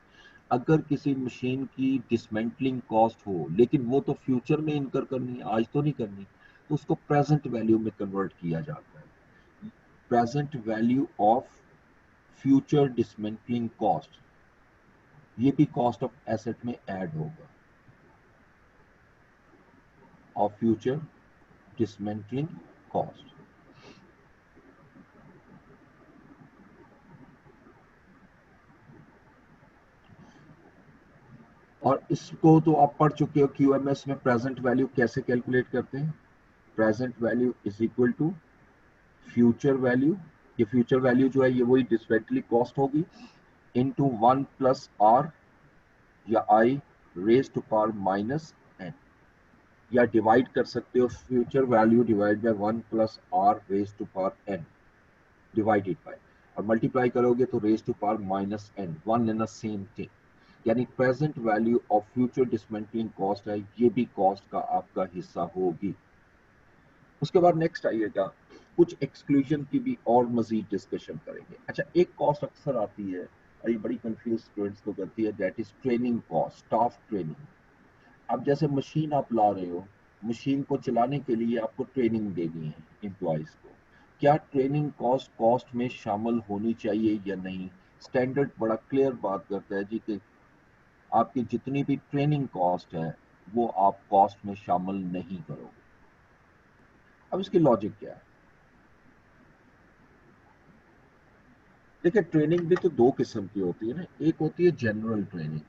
अगर किसी मशीन की डिसमेंटलिंग कॉस्ट हो लेकिन वो तो फ्यूचर में इनकर करनी है, आज तो नहीं करनी, तो उसको प्रेजेंट वैल्यू में कन्वर्ट किया जाता है। Present value of future dismantling cost, ये भी कॉस्ट ऑफ एसेट में ऐड होगा, ऑफ फ्यूचर डिसमेंटलिंग कॉस्ट। और इसको तो आप पढ़ चुके हो क्यूएमएस में प्रेजेंट वैल्यू कैसे कैलकुलेट करते हैं। Present value is equal to future value, ये फ्यूचर वैल्यू जो है ये वही डिसमेंटलिंग कॉस्ट होगी, इनटू 1 प्लस आर या I raise to power minus N, या डिवाइड कर सकते हो future value divide by 1 plus R raise to power N divided by, और मल्टीप्लाई करोगे तो raise to power minus N, one in the same thing. यानी present value of future dismantling cost है, ये भी कॉस्ट का आपका हिस्सा होगी। उसके बाद नेक्स्ट आइएगा, कुछ एक्सक्लूजन की भी और मजीद डिस्कशन करेंगे। अच्छा, एक कॉस्ट अक्सर आती है और ये बड़ी कंफ्यूज स्टूडेंट्स को करती है, that is training cost, staff training. अब जैसे मशीन आप ला रहे हो, मशीन को चलाने के लिए आपको ट्रेनिंग देनी है एम्प्लॉयज को। क्या ट्रेनिंग कॉस्ट कॉस्ट में शामिल होनी चाहिए या नहीं? स्टैंडर्ड बड़ा क्लियर बात करता है जी कि आपकी जितनी भी ट्रेनिंग कॉस्ट है वो आप कॉस्ट में शामिल नहीं करोगे। अब इसकी लॉजिक क्या है? देखिए, ट्रेनिंग भी तो दो किस्म की होती है ना। एक होती है जनरल ट्रेनिंग,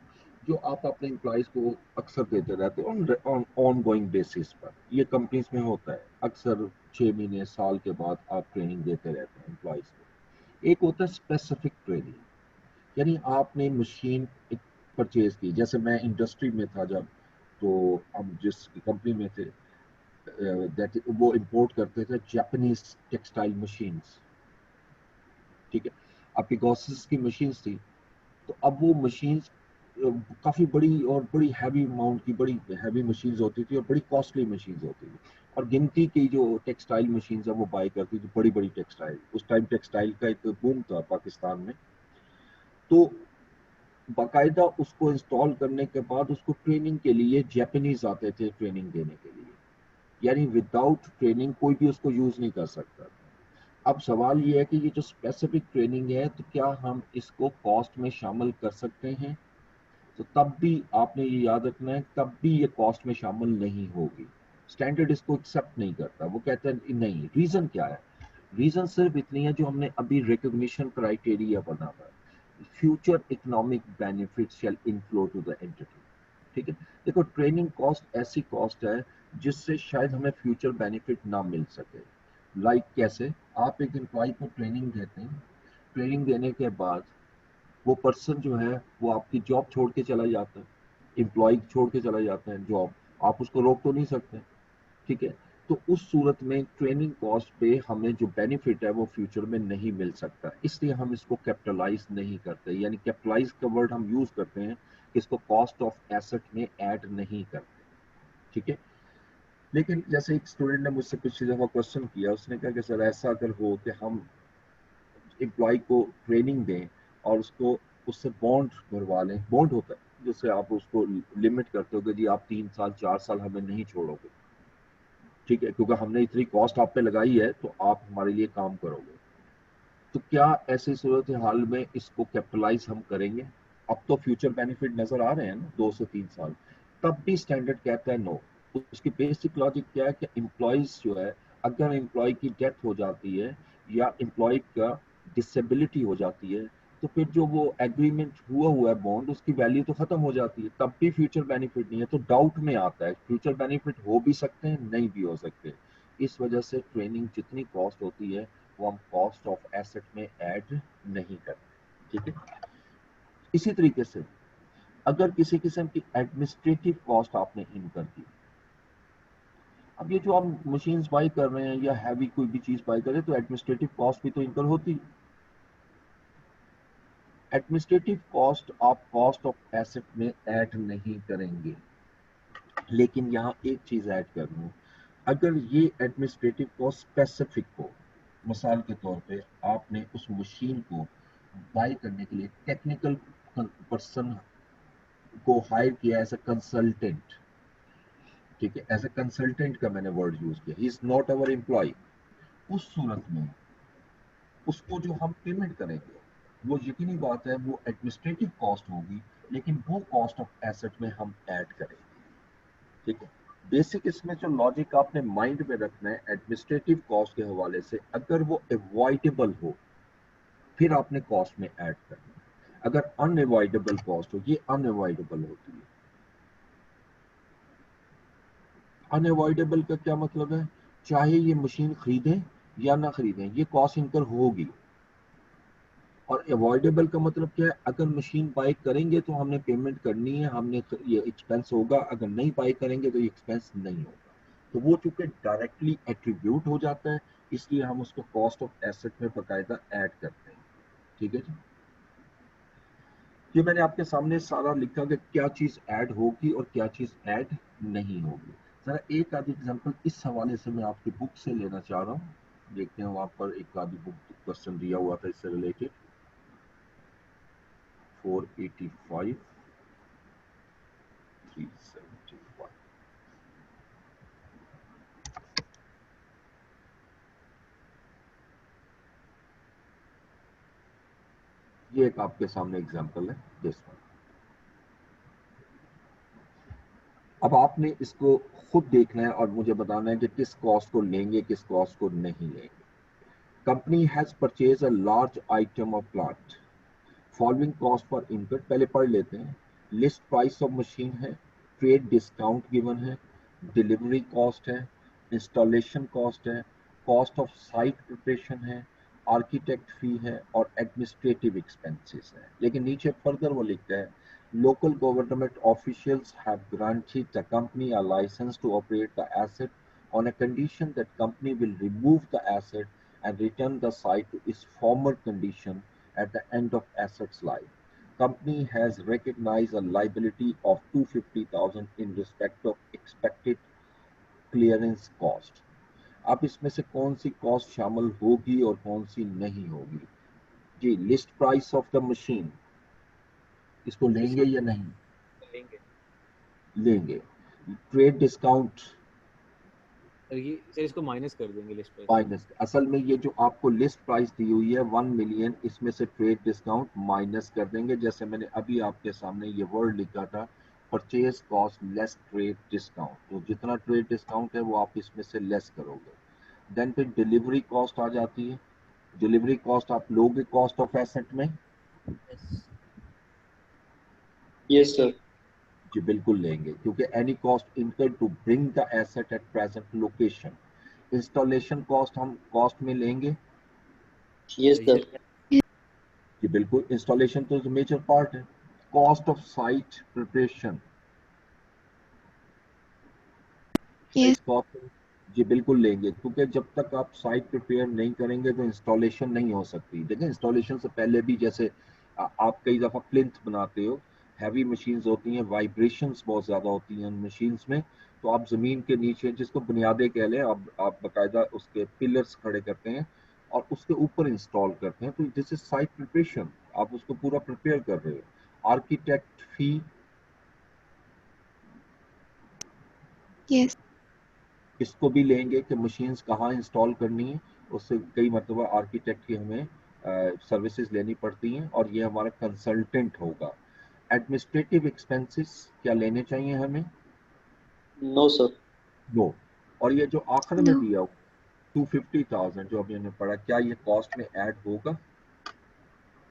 जो आप अपने एम्प्लॉयज को अक्सर देते रहते हो ऑन गोइंग बेसिस पर। ये कंपनीज में होता है अक्सर 6 महीने साल के बाद आप ट्रेनिंग देते रहते हैं एम्प्लॉयज को। एक होता है स्पेसिफिक ट्रेनिंग, यानी आपने मशीन परचेज की, जैसे मैं इंडस्ट्री में था जब, तो हम जिस कंपनी में थे दैट वो इंपोर्ट करते थे जापानीज टेक्सटाइल मशीन्स। ठीक है। आपकी गॉसेस की मशीन्स थी, तो अब वो मशीन्स काफ़ी बड़ी और बड़ी हैवी अमाउंट की बड़ी हैवी मशीन्स होती थी और बड़ी कॉस्टली मशीन्स होती थी। और गिनती की जो टेक्सटाइल मशीन्स है वो बाय करती थी, बड़ी बड़ी टेक्सटाइल। उस टाइम टेक्सटाइल का एक बूम था पाकिस्तान में। तो बाकायदा उसको इंस्टॉल करने के बाद उसको ट्रेनिंग के लिए जापानीज आते थे ट्रेनिंग देने के लिए, यानी विदाउट ट्रेनिंग कोई भी उसको यूज़ नहीं कर सकता। अब सवाल ये है कि ये जो स्पेसिफिक ट्रेनिंग है तो क्या हम इसको कॉस्ट में शामिल कर सकते हैं? तो तब भी आपने ये याद रखना है, तब भी ये कॉस्ट में शामिल नहीं होगी। स्टैंडर्ड इसको एक्सेप्ट नहीं करता, वो कहता है नहीं। रीजन क्या है? रीजन सिर्फ इतनी है जो हमने अभी रिकॉग्निशन क्राइटेरिया बना था। Future economic benefit shall inflow to the entity. ठीक है, देखो ट्रेनिंग कॉस्ट ऐसी कॉस्ट है जिससे शायद हमें फ्यूचर बेनिफिट ना मिल सके। लाइक कैसे, आप एक एम्प्लॉय को ट्रेनिंग देते हैं, ट्रेनिंग देने के बाद वो पर्सन जो है वो आपकी जॉब छोड़ के चला जाता है, एम्प्लॉय छोड़ के चला जाता है जॉब, आप उसको रोक तो नहीं सकते। ठीक है, तो उस सूरत में ट्रेनिंग कॉस्ट पे हमें जो बेनिफिट है वो फ्यूचर में नहीं मिल सकता, इसलिए हम इसको कैपिटलाइज नहीं करते, यानी कैपिटलाइज का वर्ड हम यूज करते हैं, इसको कॉस्ट ऑफ एसेट में ऐड नहीं करते। ठीक है, लेकिन जैसे एक स्टूडेंट ने मुझसे पिछली दफा क्वेश्चन किया, उसने कहा कि सर ऐसा अगर हो कि हम एम्प्लॉय को ट्रेनिंग दें और उसको उससे बॉन्ड भरवा लें, बॉन्ड होता है जिससे आप उसको लिमिट करते हो कि जी आप 3 साल 4 साल हमें नहीं छोड़ोगे, ठीक है, क्योंकि हमने इतनी कॉस्ट आप पे लगाई है तो आप हमारे लिए काम करोगे। तो क्या ऐसी सूरत हाल में इसको कैपिटलाइज हम करेंगे? अब तो फ्यूचर बेनिफिट नजर आ रहे हैं ना 2 से 3 साल, तब भी स्टैंडर्ड कहता है नो। उसकी बेसिक लॉजिक क्या है कि एम्प्लॉयज जो है, अगर एम्प्लॉय की डेथ हो जाती है या एम्प्लॉय का डिसेबिलिटी हो जाती है, तो फिर जो वो एग्रीमेंट हुआ है बॉन्ड, उसकी वैल्यू तो खत्म हो जाती है, तब भी फ्यूचर बेनिफिट नहीं है, तो डाउट में आता है फ्यूचर बेनिफिट हो भी सकते हैं नहीं भी हो सकते। इस वजह से ट्रेनिंग जितनी कॉस्ट होती है वो हम कॉस्ट ऑफ एसेट में ऐड नहीं करते। ठीक है, इसी तरीके से अगर किसी किस्म की एडमिनिस्ट्रेटिव कॉस्ट आपने इनकर की, अब ये जो आप मशीन्स बाई कर रहे हैं या हैवी कोई भी चीज बाई कर रहे हैं तो एडमिनिस्ट्रेटिव कॉस्ट भी तो इनकर होती है। एडमिनिस्ट्रेटिव कॉस्ट आप कॉस्ट ऑफ एसेट में ऐड नहीं करेंगे, लेकिन यहाँ एक चीज ऐड कर लूँ, अगर ये एडमिनिस्ट्रेटिव कॉस्ट स्पेसिफिक हो, मिसाल के तौर पे आपने उस मशीन को बाई करने के लिए टेक्निकल पर्सन को हायर किया एज अ कंसल्टेंट, ठीक है, एज अ कंसल्टेंट का मैंने वर्ड यूज किया, he is not our employ, उस सूरत में उसको जो हम पेमेंट करेंगे वो यकीनी बात है वो एडमिनिस्ट्रेटिव कॉस्ट होगी, लेकिन वो कॉस्ट ऑफ एसेट में हम ऐड करेंगे। ठीक है, बेसिक इसमें जो लॉजिक आपने माइंड में रखना है एडमिनिस्ट्रेटिव कॉस्ट के हवाले से, अगर वो अवॉइडेबल हो फिर आपने कॉस्ट में ऐड करना है, अगर अनअवॉइडेबल कॉस्ट हो, ये अनअवॉइडेबल होती है। अनअवॉइडेबल का क्या मतलब है, चाहे ये मशीन खरीदें या ना खरीदें ये कॉस्ट इनकर होगी। और अवॉइडेबल का मतलब क्या है, अगर मशीन बाई करेंगे तो हमने पेमेंट करनी है, हमने ये एक्सपेंस होगा, अगर नहीं बाई करेंगे तो ये एक्सपेंस नहीं होगा। तो वो चूंकि डायरेक्टली एट्रीब्यूट हो जाता है, इसलिए हम उसको कॉस्ट ऑफ एसेट में बाकायदा ऐड करते हैं। ठीक है जी, ये मैंने आपके सामने सारा लिखा कि क्या चीज ऐड होगी और क्या चीज ऐड नहीं होगी। जरा एक आधी एग्जांपल इस हवाले से मैं आपकी बुक से लेना चाह रहा हूँ, देखते हैं वहां पर एक आधी बुक क्वेश्चन दिया हुआ था इससे रिलेटेड। 485 375, ये एक आपके सामने एग्जांपल है दिस वन। अब आपने इसको खुद देखना है और मुझे बताना है कि किस कॉस्ट को लेंगे किस कॉस्ट को नहीं लेंगे। Company has purchase a large item of plant, following cost for input पहले पढ़ लेते हैं। लिस्ट प्राइस ऑफ मशीन है, ट्रेड डिस्काउंट गिवन है, डिलीवरी कॉस्ट है, इंस्टॉलेशन कॉस्ट है, कॉस्ट ऑफ साइट प्रिपरेशन है, आर्किटेक्ट फी है और एडमिनिस्ट्रेटिव एक्सपेंसेस है। लेकिन नीचे फर्दर वो लिखता है local government officials have granted the company a license to operate the asset on a condition that company will remove the asset and return the site to its former condition at the end of asset's life. Company has recognized a liability of 250,000 in respect of expected clearance cost. अब इसमें से कौन सी cost शामिल होगी और कौन सी नहीं होगी? जी, list price of the machine, इसको लेंगे या नहीं लेंगे। लेंगे? ट्रेड डिस्काउंट और ये सर इसको माइनस कर देंगे लिस्ट प्राइस। माइनस, असल में ये जो आपको लिस्ट प्राइस दी हुई है 1 मिलियन, इसमें से ट्रेड डिस्काउंट माइनस कर देंगे, जैसे मैंने अभी आपके सामने ये वर्ड लिखा था, purchase cost less trade discount, तो जितना ट्रेड डिस्काउंट है वो आप इसमें से लेस करोगे। देन फिर डिलीवरी कॉस्ट आ जाती है, डिलीवरी कॉस्ट आप लोगे कॉस्ट ऑफ एसेट में, Yes, sir. जी बिल्कुल लेंगे, क्योंकि any cost incurred to bring the asset at present location. Installation cost हम कॉस्ट में लेंगे। Yes, sir. जी बिल्कुल, इंस्टॉलेशन तो मेजर पार्ट है। Cost of site preparation, Yes. Site cost जी बिल्कुल लेंगे, क्योंकि जब तक आप साइट प्रिपेयर नहीं करेंगे तो इंस्टॉलेशन नहीं हो सकती। देखिए इंस्टॉलेशन से पहले भी जैसे आप कई दफ़ा प्लिंथ बनाते हो, हैवी मशीन्स होती हैं, वाइब्रेशंस बहुत ज़्यादा होती हैं उन मशीन्स में, तो आप ज़मीन के नीचे जिसको बुनियादें कह लें, आप बाकायदा उसके पिलर्स खड़े करते हैं और उसके ऊपर इंस्टॉल करते हैं, तो दिस इज साइट प्रिपरेशन, आप उसको पूरा प्रिपेयर कर रहे हो। आर्किटेक्ट फी, Yes. इसको भी लेंगे कि मशीन्स कहाँ इंस्टॉल करनी है, उससे कई मरतबा आर्किटेक्ट की हमें सर्विसेज लेनी पड़ती हैं और ये हमारा कंसल्टेंट होगा। एडमिनिस्ट्रेटिव एक्सपेंसेस क्या लेने चाहिए हमें? No, sir. नो। और ये जो आखिर में No. दिया 250,000 जो अभी हमने पढ़ा, क्या ये कॉस्ट में ऐड होगा?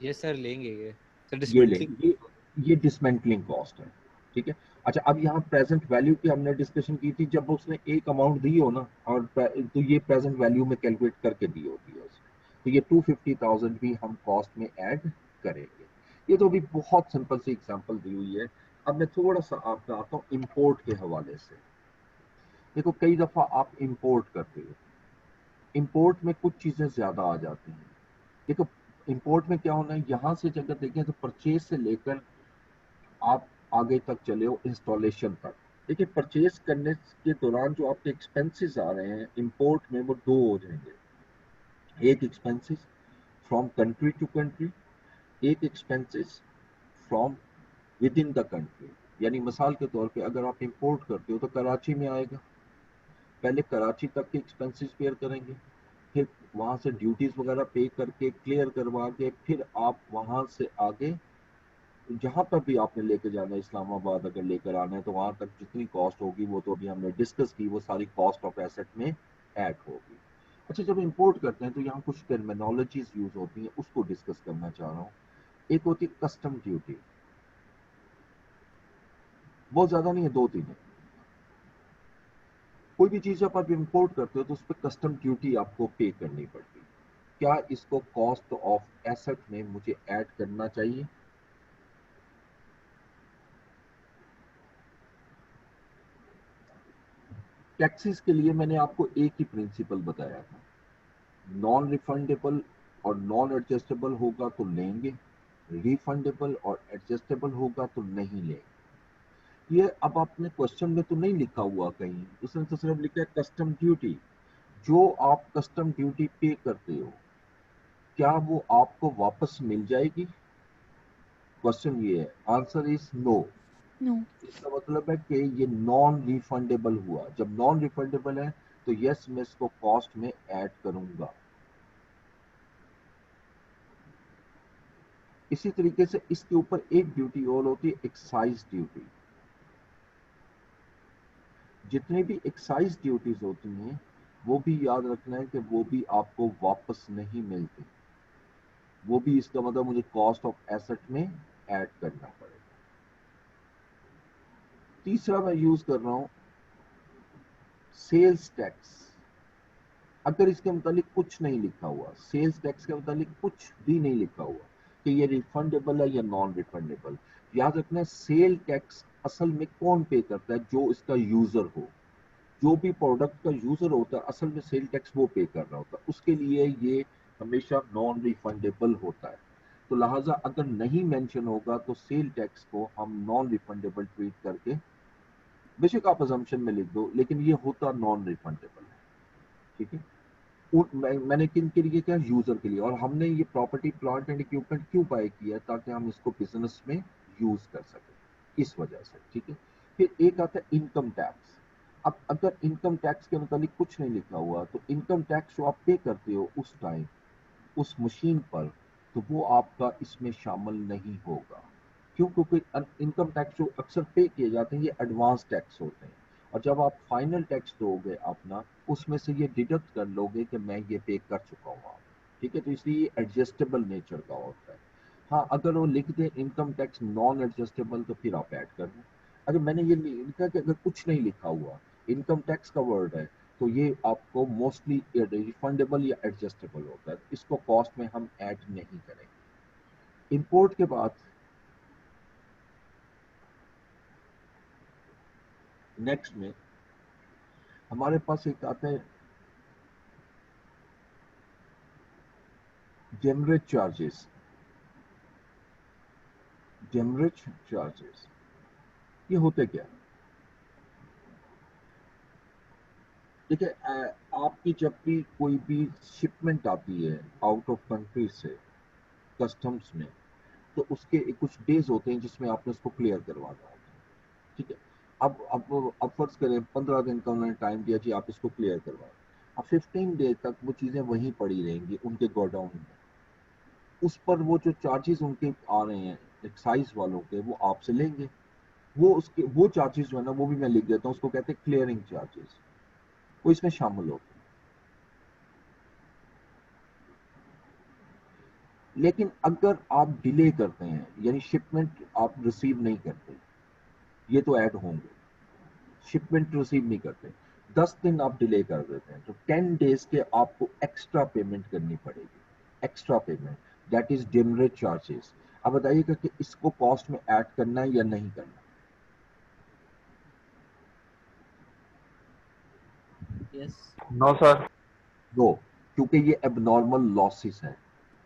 यस सर, लेंगे ये सर, ये डिसमेंटलिंग। लेंगे, ये डिसमेंटलिंग कॉस्ट है, ठीक है। अच्छा, अब यहाँ प्रेजेंट वैल्यू की हमने डिस्कशन की थी, जब उसने एक अमाउंट दी हो ना, और तो ये प्रेजेंट वैल्यू में कैलकुलेट करके दी होती है उसने, तो ये 250,000 भी हम कॉस्ट में ऐड करेंगे। ये तो अभी बहुत सिंपल सी एग्जांपल दी हुई है। अब मैं थोड़ा सा आपको आता हूँ इम्पोर्ट के हवाले से। देखो कई दफा आप इम्पोर्ट करते हो, इम्पोर्ट में कुछ चीजें ज्यादा आ जाती हैं। देखो इम्पोर्ट में क्या होना है, यहाँ से अगर देखें तो परचेज से लेकर आप आगे तक चले हो इंस्टॉलेशन तक। देखिए परचेज करने के दौरान जो आपके एक्सपेंसेस आ रहे हैं इंपोर्ट में, वो दो हो जाएंगे। एक expenses from country to country, एक expenses from within the country. यानी मिसाल के तौर पे अगर आप इंपोर्ट करते हो तो कराची में आएगा, पहले कराची तक के एक्सपेंसेस पेयर करेंगे, फिर वहां से ड्यूटीज वगैरह पे करके क्लियर करवा के फिर आप वहां से आगे जहां पर भी आपने लेके जाना है, इस्लामाबाद अगर लेकर आना है तो वहां तक जितनी कॉस्ट होगी वो तो अभी हमने डिस्कस की, वो सारी कॉस्ट ऑफ एसेट में ऐड होगी। अच्छा, जब इंपोर्ट करते हैं तो यहाँ कुछ टर्मिनोलॉजीज यूज होती हैं, उसको डिस्कस करना चाह रहा हूँ। एक होती है कस्टम ड्यूटी, बहुत ज्यादा नहीं है, दो तीन है। कोई भी चीज जब आप इंपोर्ट करते हो तो उस पर कस्टम ड्यूटी आपको पे करनी पड़ती है। क्या इसको कॉस्ट ऑफ एसेट में मुझे ऐड करना चाहिए? टैक्सेस के लिए मैंने आपको एक ही प्रिंसिपल बताया था, नॉन रिफंडेबल और नॉन एडजस्टेबल होगा तो लेंगे, रिफंडेबल और एडजस्टेबल होगा तो नहीं लेंगे। ये अब आपने क्वेश्चन में तो नहीं लिखा हुआ कहीं, उसने तो सिर्फ लिखा है कस्टम ड्यूटी। जो आप कस्टम ड्यूटी पे करते हो क्या वो आपको वापस मिल जाएगी? क्वेश्चन ये है, आंसर इज नो। No. इसका मतलब है कि ये नॉन रिफंडेबल हुआ। जब नॉन रिफंडेबल है तो यस मैं इसको कॉस्ट में ऐड करूंगा। इसी तरीके से इसके ऊपर एक ड्यूटी और होती है, एक्साइज ड्यूटी। जितनी भी एक्साइज ड्यूटीज होती हैं वो भी याद रखना है कि वो भी आपको वापस नहीं मिलती, वो भी इसका मतलब मुझे कॉस्ट ऑफ एसेट में ऐड करना पड़ेगा। तीसरा मैं यूज कर रहा हूं सेल्स टैक्स। अगर इसके मुतालिक कुछ नहीं लिखा हुआ, सेल्स टैक्स के मुतालिक कुछ भी नहीं लिखा हुआ कि ये रिफंडेबल है या नॉन रिफंडेबल, याद रखना सेल टैक्स असल में कौन पे करता है? जो इसका यूजर हो, जो भी प्रोडक्ट का यूजर होता है असल में सेल टैक्स वो पे कर रहा होता है, उसके लिए ये हमेशा नॉन रिफंडेबल होता है। तो लिहाजा अगर नहीं मेंशन होगा तो सेल टैक्स को हम नॉन रिफंडेबल ट्रीट करके, बेशक आप अजम्पशन में लिख दो लेकिन ये होता नॉन रिफंडेबल है, ठीक है। मैंने किन के लिए किया? यूजर के लिए। और हमने ये प्रॉपर्टी प्लांट एंड इक्विपमेंट क्यों बाय किया? ताकि हम इसको बिजनेस में यूज कर सकें, इस वजह से, ठीक है। फिर एक आता है इनकम टैक्स। अब अगर इनकम टैक्स के मुतालिक कुछ नहीं लिखा हुआ तो इनकम टैक्स जो आप पे करते हो उस टाइम उस मशीन पर, तो वो आपका इसमें शामिल नहीं होगा। क्यों? क्योंकि इनकम टैक्स जो अक्सर पे किए जाते हैं ये एडवांस टैक्स होते हैं, और जब आप फाइनल टैक्स दोगे अपना उसमें से ये डिडक्ट कर लोगे कि मैं ये पे कर चुका हूँ आप, ठीक है। तो इसलिए ये एडजस्टेबल नेचर का होता है। हाँ, अगर वो लिख दे इनकम टैक्स नॉन एडजस्टेबल तो फिर आप ऐड कर दें। अगर मैंने ये लिखा कि अगर कुछ नहीं लिखा हुआ, इनकम टैक्स का वर्ड है, तो ये आपको मोस्टली रिफंडेबल या एडजस्टेबल होता है, इसको कॉस्ट में हम ऐड नहीं करेंगे। इंपोर्ट के बाद नेक्स्ट में हमारे पास एक आता है डेमरेज चार्जेस। डेमरेज चार्जेस ये होते क्या? देखिए, आपकी जब भी कोई भी शिपमेंट आती है आउट ऑफ कंट्री से कस्टम्स में, तो उसके कुछ डेज होते हैं जिसमें आपने उसको क्लियर करवाना होता है, ठीक है। अब फर्ज करें 15 दिन का उन्होंने टाइम दिया जी आप इसको क्लियर करवाएं। अब 15 डे तक वो चीज़ें वहीं पड़ी रहेंगी उनके गोडाउन में, उस पर वो जो चार्जेस उनके आ रहे हैं एक्साइज वालों के, वो आपसे लेंगे। वो चार्जेस जो है ना, वो भी मैं लिख देता हूँ, उसको कहते हैं क्लियरिंग चार्जेस, वो इसमें शामिल होते हैं। लेकिन अगर आप डिले करते हैं, यानी शिपमेंट आप रिसीव नहीं करते, ये तो ऐड होंगे। शिपमेंट रिसीव नहीं करते, 10 दिन आप डिले कर देते हैं, तो 10 डेज के आपको एक्स्ट्रा पेमेंट करनी पड़ेगी। Extra payment, that is demurrage charges. अब बताइएगा कि इसको कॉस्ट में ऐड करना है या नहीं करना? यस। No sir. नो, क्योंकि ये एबनॉर्मल लॉसेस है,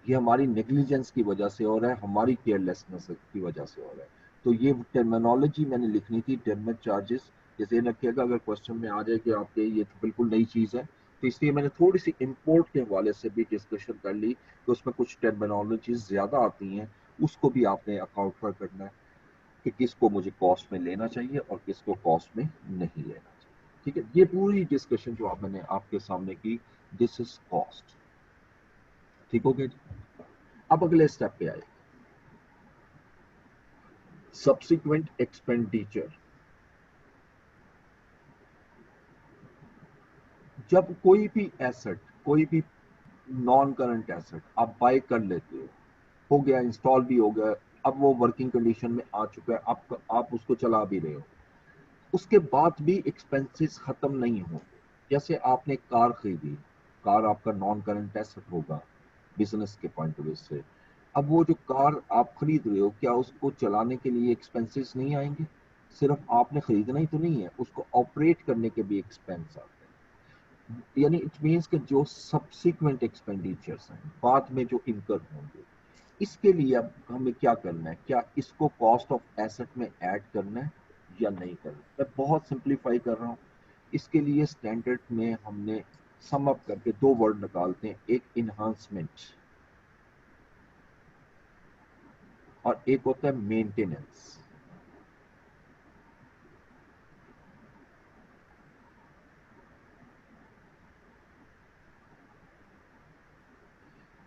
ये हमारी नेग्लिजेंस की वजह से हो रहा है, हमारी केयरलेसनेस की वजह से हो रहा है। तो ये टर्मिनोलॉजी मैंने लिखनी थी, डेमरेज चार्जेस। जैसे रखिएगा अगर क्वेश्चन में आ जाए कि आपके ये तो बिल्कुल नई चीज़ है, तो इसलिए मैंने थोड़ी सी इंपोर्ट के हवाले से भी डिस्कशन कर ली कि उसमें कुछ टर्मिनोलॉजीज ज़्यादा आती हैं, उसको भी आपने अकाउंट पर करना है कि किसको मुझे कॉस्ट में लेना चाहिए और किसको कॉस्ट में नहीं लेना चाहिए। ठीक है, ये पूरी डिस्कशन जो मैंने आपके सामने की, दिस इज कॉस्ट। ठीक हो गया? अब अगले स्टेप पे आए, सब्सिक्वेंट एक्सपेंडिचर। जब कोई भी नॉन करंट एसेट आप बाय कर लेते हो गया, इंस्टॉल भी हो गया, अब वो वर्किंग कंडीशन में आ चुका है, आप उसको चला भी रहे हो, उसके बाद भी एक्सपेंसेस खत्म नहीं होंगे। जैसे आपने कार खरीदी, कार आपका नॉन करंट एसेट होगा बिजनेस के पॉइंट ऑफ व्यू से। अब वो जो कार आप खरीद रहे हो, क्या उसको चलाने के लिए एक्सपेंसेस नहीं आएंगे? सिर्फ आपने खरीदना ही तो नहीं है, उसको ऑपरेट करने के भी एक्सपेंस आते हैं। यानी इट मीन्स कि जो सब्सिक्वेंट एक्सपेंडिचर्स हैं, बाद में जो इनकर होंगे, इसके लिए अब हमें क्या करना है? क्या इसको कॉस्ट ऑफ एसेट में ऐड करना है या नहीं करना? मैं बहुत सिंप्लीफाई कर रहा हूँ। इसके लिए स्टैंडर्ड में हमने सम अप करके दो वर्ड निकालते हैं, एक इन्हांसमेंट और एक होता है मेंटेनेंस।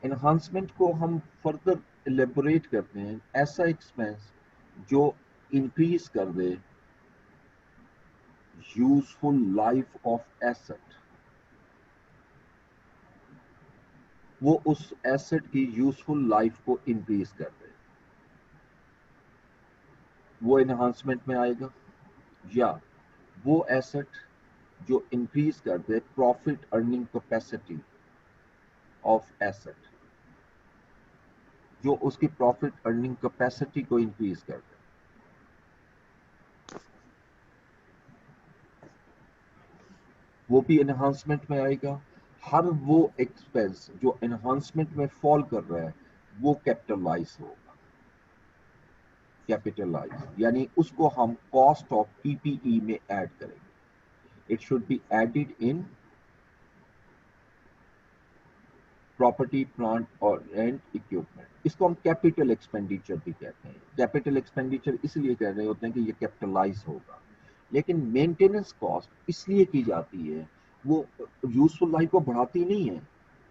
एनहांसमेंट को हम फर्दर एलेबोरेट करते हैं, ऐसा एक्सपेंस जो इंक्रीज कर दे यूजफुल लाइफ ऑफ एसेट, वो उस एसेट की यूजफुल लाइफ को इंक्रीज कर दे, वो एनहांसमेंट में आएगा। या वो एसेट जो इंक्रीज कर दे profit earning capacity of asset, जो उसकी प्रॉफिट अर्निंग कैपेसिटी को इंक्रीज कर दे, वो भी एनहांसमेंट में आएगा। हर वो एक्सपेंस जो एनहांसमेंट में फॉल कर रहा है, वो कैपिटलाइज होगा। कैपिटलाइज यानी उसको हम कॉस्ट ऑफ पीपीई में ऐड करेंगे। It should be added in property plant और एंड इक्विपमेंट। इसको हम कैपिटल एक्सपेंडिचर भी कहते हैं। कैपिटल एक्सपेंडिचर इसलिए कह रहे होते हैं कि ये कैपिटलाइज होगा। लेकिन मेंटेनेंस कॉस्ट इसलिए की जाती है, वो यूजफुल लाइफ को बढ़ाती नहीं है,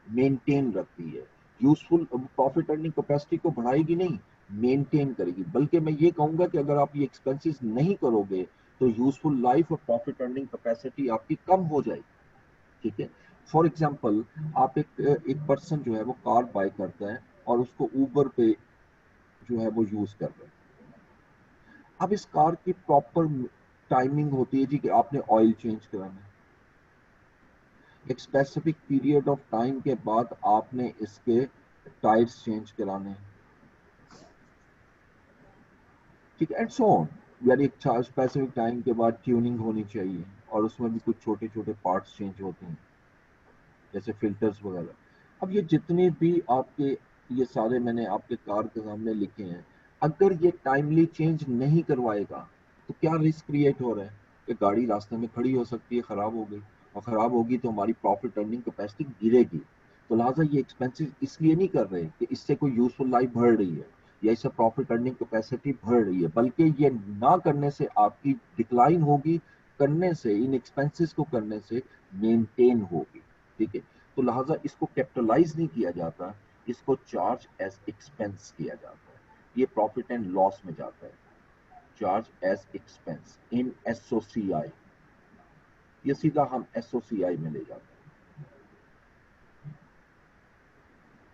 मेंटेन रखती है। यूजफुल प्रॉफिट अर्निंग कैपेसिटी को बढ़ाएगी नहीं, मेंटेन करेगी। बल्कि मैं ये कहूंगा कि अगर आप ये एक्सपेंसेस नहीं करोगे तो यूजफुल लाइफ और प्रॉफिट अर्निंग कैपेसिटी आपकी कम हो जाएगी। ठीक है, फॉर एग्जाम्पल आप एक पर्सन जो है वो कार बाय करता है और उसको ऊबर पे जो है वो यूज कर रहे हैं। अब इस कार की प्रॉपर टाइमिंग होती है जी कि आपने ऑयल चेंज कराना है, एक स्पेसिफिक पीरियड ऑफ टाइम के बाद आपने इसके टायर्स चेंज कराने हैं, ठीक है, एंड सो ऑन। यानी एक स्पेसिफिक टाइम के बाद ट्यूनिंग होनी चाहिए और उसमें भी कुछ छोटे छोटे पार्ट्स चेंज होते हैं जैसे फिल्टर्स वगैरह। अब ये जितने भी आपके, ये सारे मैंने आपके कार के सामने लिखे हैं, अगर ये टाइमली चेंज नहीं करवाएगा तो क्या रिस्क क्रिएट हो रहा है कि गाड़ी रास्ते में खड़ी हो सकती है, खराब हो गई, और खराब होगी तो हमारी प्रॉफिट अर्निंग कैपेसिटी गिरेगी। तो लिहाजा ये एक्सपेंसेस इसलिए नहीं कर रहे कि इससे कोई यूजफुल लाइफ बढ़ रही है या इससे प्रॉफिट अर्निंग कैपेसिटी बढ़ रही है, बल्कि ये ना करने से आपकी डिक्लाइन होगी, करने से, इन एक्सपेंसेस को करने से मेंटेन होगी, ठीक है। तो लिहाजा इसको कैपिटलाइज नहीं किया जाता, इसको चार्ज एज एक्सपेंस किया जाता है, ये प्रॉफिट एंड लॉस में जाता है, charge as expense in SOCI, ये सीधा हम एसओसीआई में ले जाते हैं।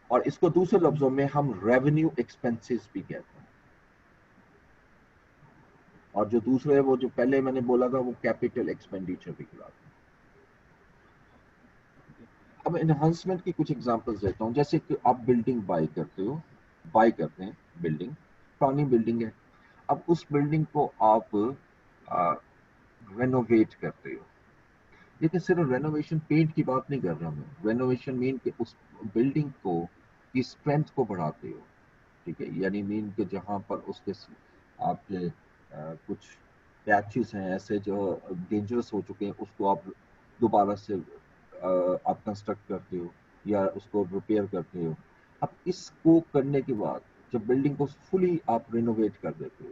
और इसको दूसरे लफ्जों में हम रेवेन्यू एक्सपेंसेस भी कहते हैं, और जो दूसरे वो जो पहले मैंने बोला था वो कैपिटल एक्सपेंडिचर भी कहलाते हैं। अब एनहांसमेंट की कुछ एग्जांपल्स देता हूं, जैसे कि आप बिल्डिंग बाय करते हैं बिल्डिंग, पुरानी बिल्डिंग है, अब उस बिल्डिंग को आप रेनोवेट करते हो, लेकिन सिर्फ रेनोवेशन पेंट की बात नहीं कर रहा मैं, रेनोवेशन मीन कि उस बिल्डिंग को की स्ट्रेंथ को बढ़ाते हो, ठीक है, यानी मीन कि जहाँ पर उसके आपके कुछ पैचेस हैं ऐसे जो डेंजरस हो चुके हैं, उसको आप दोबारा से आप कंस्ट्रक्ट करते हो या उसको रिपेयर करते हो। अब इसको करने के बाद जब बिल्डिंग को फुली आप रिनोवेट कर देते हो,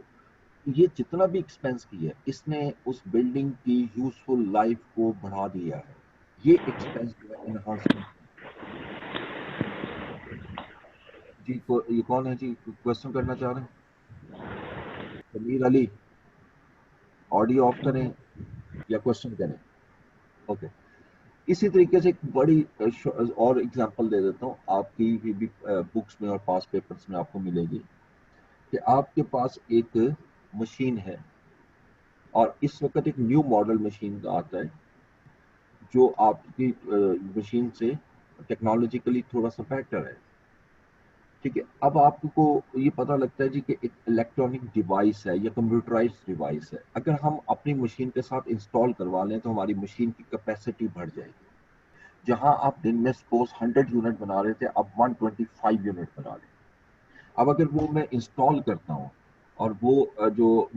ये जितना भी एक्सपेंस किया है इसने उस बिल्डिंग की यूजफुल लाइफ को बढ़ा दिया है, ये एक्सपेंस जो है एनहांसमेंट। जी ये कौन है जी, क्वेश्चन करना चाह रहे हैं? समीर अली, ऑडियो ऑफ करें या क्वेश्चन करें? ओके। इसी तरीके से एक बड़ी और एग्जांपल दे देता हूँ, आपकी भी बुक्स में और पास पेपर्स में आपको मिलेगी कि आपके पास एक मशीन है और इस वक्त एक न्यू मॉडल मशीन आता है जो आपकी मशीन से टेक्नोलॉजिकली थोड़ा सा बेटर है, ठीक है। अब आपको ये पता लगता है जी कि एक इलेक्ट्रॉनिक डिवाइस है या कंप्यूटराइज्ड डिवाइस है, अगर हम अपनी मशीन के साथ इंस्टॉल करवा लें तो हमारी मशीन की कैपेसिटी बढ़ जाएगी। जहां आप दिन में सपोज 100 यूनिट बना रहे थे, अब 125 यूनिट बना रहे। अब अगर वो मैं इंस्टॉल करता हूँ और वो जो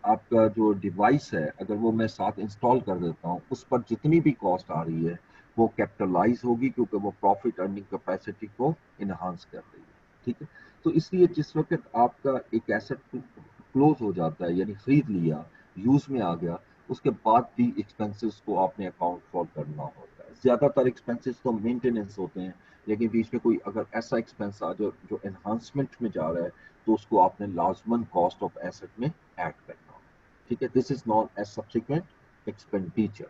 आपका जो डिवाइस है अगर वो मैं साथ इंस्टॉल कर देता हूँ, उस पर जितनी भी कॉस्ट आ रही है वो कैपिटलाइज होगी क्योंकि वो प्रॉफिट अर्निंग कैपेसिटी को इनहांस कर रही है, ठीक है। तो इसलिए जिस वक्त आपका एक एसेट क्लोज हो जाता है यानी खरीद लिया, यूज में आ गया, उसके बाद भी एक्सपेंसेस को आपने अकाउंट फॉर करना होता है। ज्यादातर एक्सपेंसेस तो मेंटेनेंस होते हैं, लेकिन बीच में कोई अगर ऐसा एक्सपेंस आ जो जो एनहांसमेंट में जा रहा है तो उसको आपने लाजमन कॉस्ट ऑफ एसेट में ऐड करना, ठीक है। This is known as subsequent expenditure.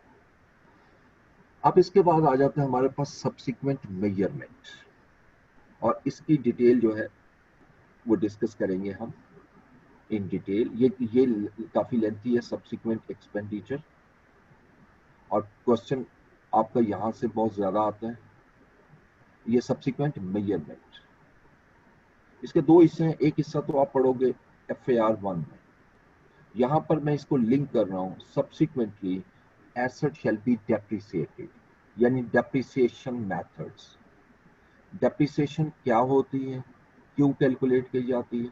अब इसके बाद आ जाते हैं हमारे पास सब्सिक्वेंट मेजरमेंट, और इसकी डिटेल जो है वो डिस्कस करेंगे हम इन डिटेल। ये काफी लेंथी है सब्सिक्वेंट एक्सपेंडिचर, और क्वेश्चन आपका यहाँ से बहुत ज्यादा आता है। ये सब्सिक्वेंट मेजरमेंट, इसके दो हिस्से हैं, एक हिस्सा तो आप पढ़ोगे FAR 1 में, यहाँ पर मैं इसको लिंक कर रहा हूँ subsequently asset shall B depreciated, यानी डेप्रिसिएशन मेथड्स। डेप्रिसिएशन क्या होती है, क्यों कैलकुलेट की जाती है,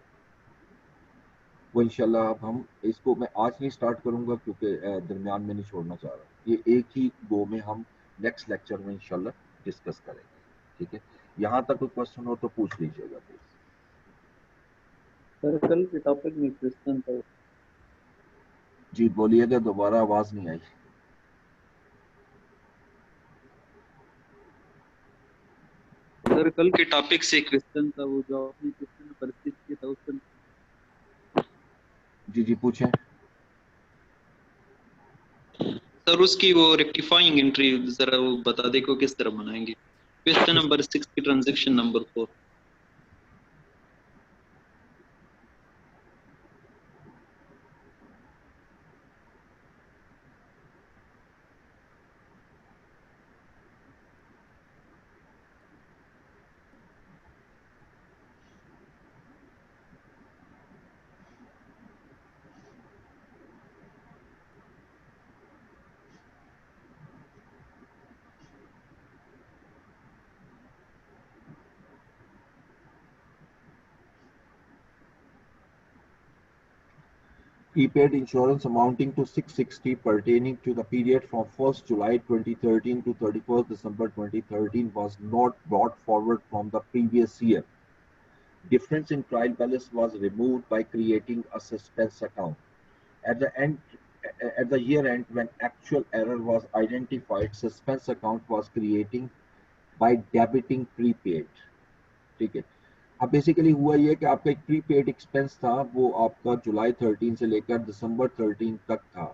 वो इंशाल्लाह अब हम इसको मैं आज नहीं स्टार्ट करूंगा क्योंकि दरमियान में नहीं छोड़ना चाह रहा, ये एक ही गो में हम नेक्स्ट लेक्चर में इंशाल्लाह डिस्कस करेंगे, ठीक है। यहाँ तक कोई क्वेश्चन हो तो पूछ लीजिएगा प्लीज। सर कल के टॉपिक में क्वेश्चन था। जी बोलिएगा, दोबारा आवाज नहीं आई। सर कल के टॉपिक से क्वेश्चन था, वो जो आपने क्वेश्चन नंबर 6 किया था उसका। जी जी पूछें। सर उसकी वो रेक्टिफाइंग एंट्री जरा वो बता दे को किस तरह बनाएंगे, क्वेश्चन नंबर 6 की transaction number 4। prepaid insurance amounting to 660 pertaining to the period from 1st July 2013 to 31st December 2013 was not brought forward from the previous year. Difference in trial balance was removed by creating a suspense account. At the year end, when actual error was identified, suspense account was creating by debiting prepaid. ठीक है. अब basically हुआ ये कि आपका एक prepaid expense था, वो आपका जुलाई 13 से लेकर दिसंबर 13 तक था.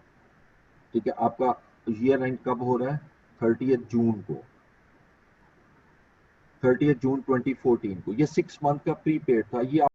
ठीक है. आपका ईयर एंड कब हो रहा है? 30 जून को, 30 जून 2014 को. ये 6 मंथ का प्रीपेड था. ये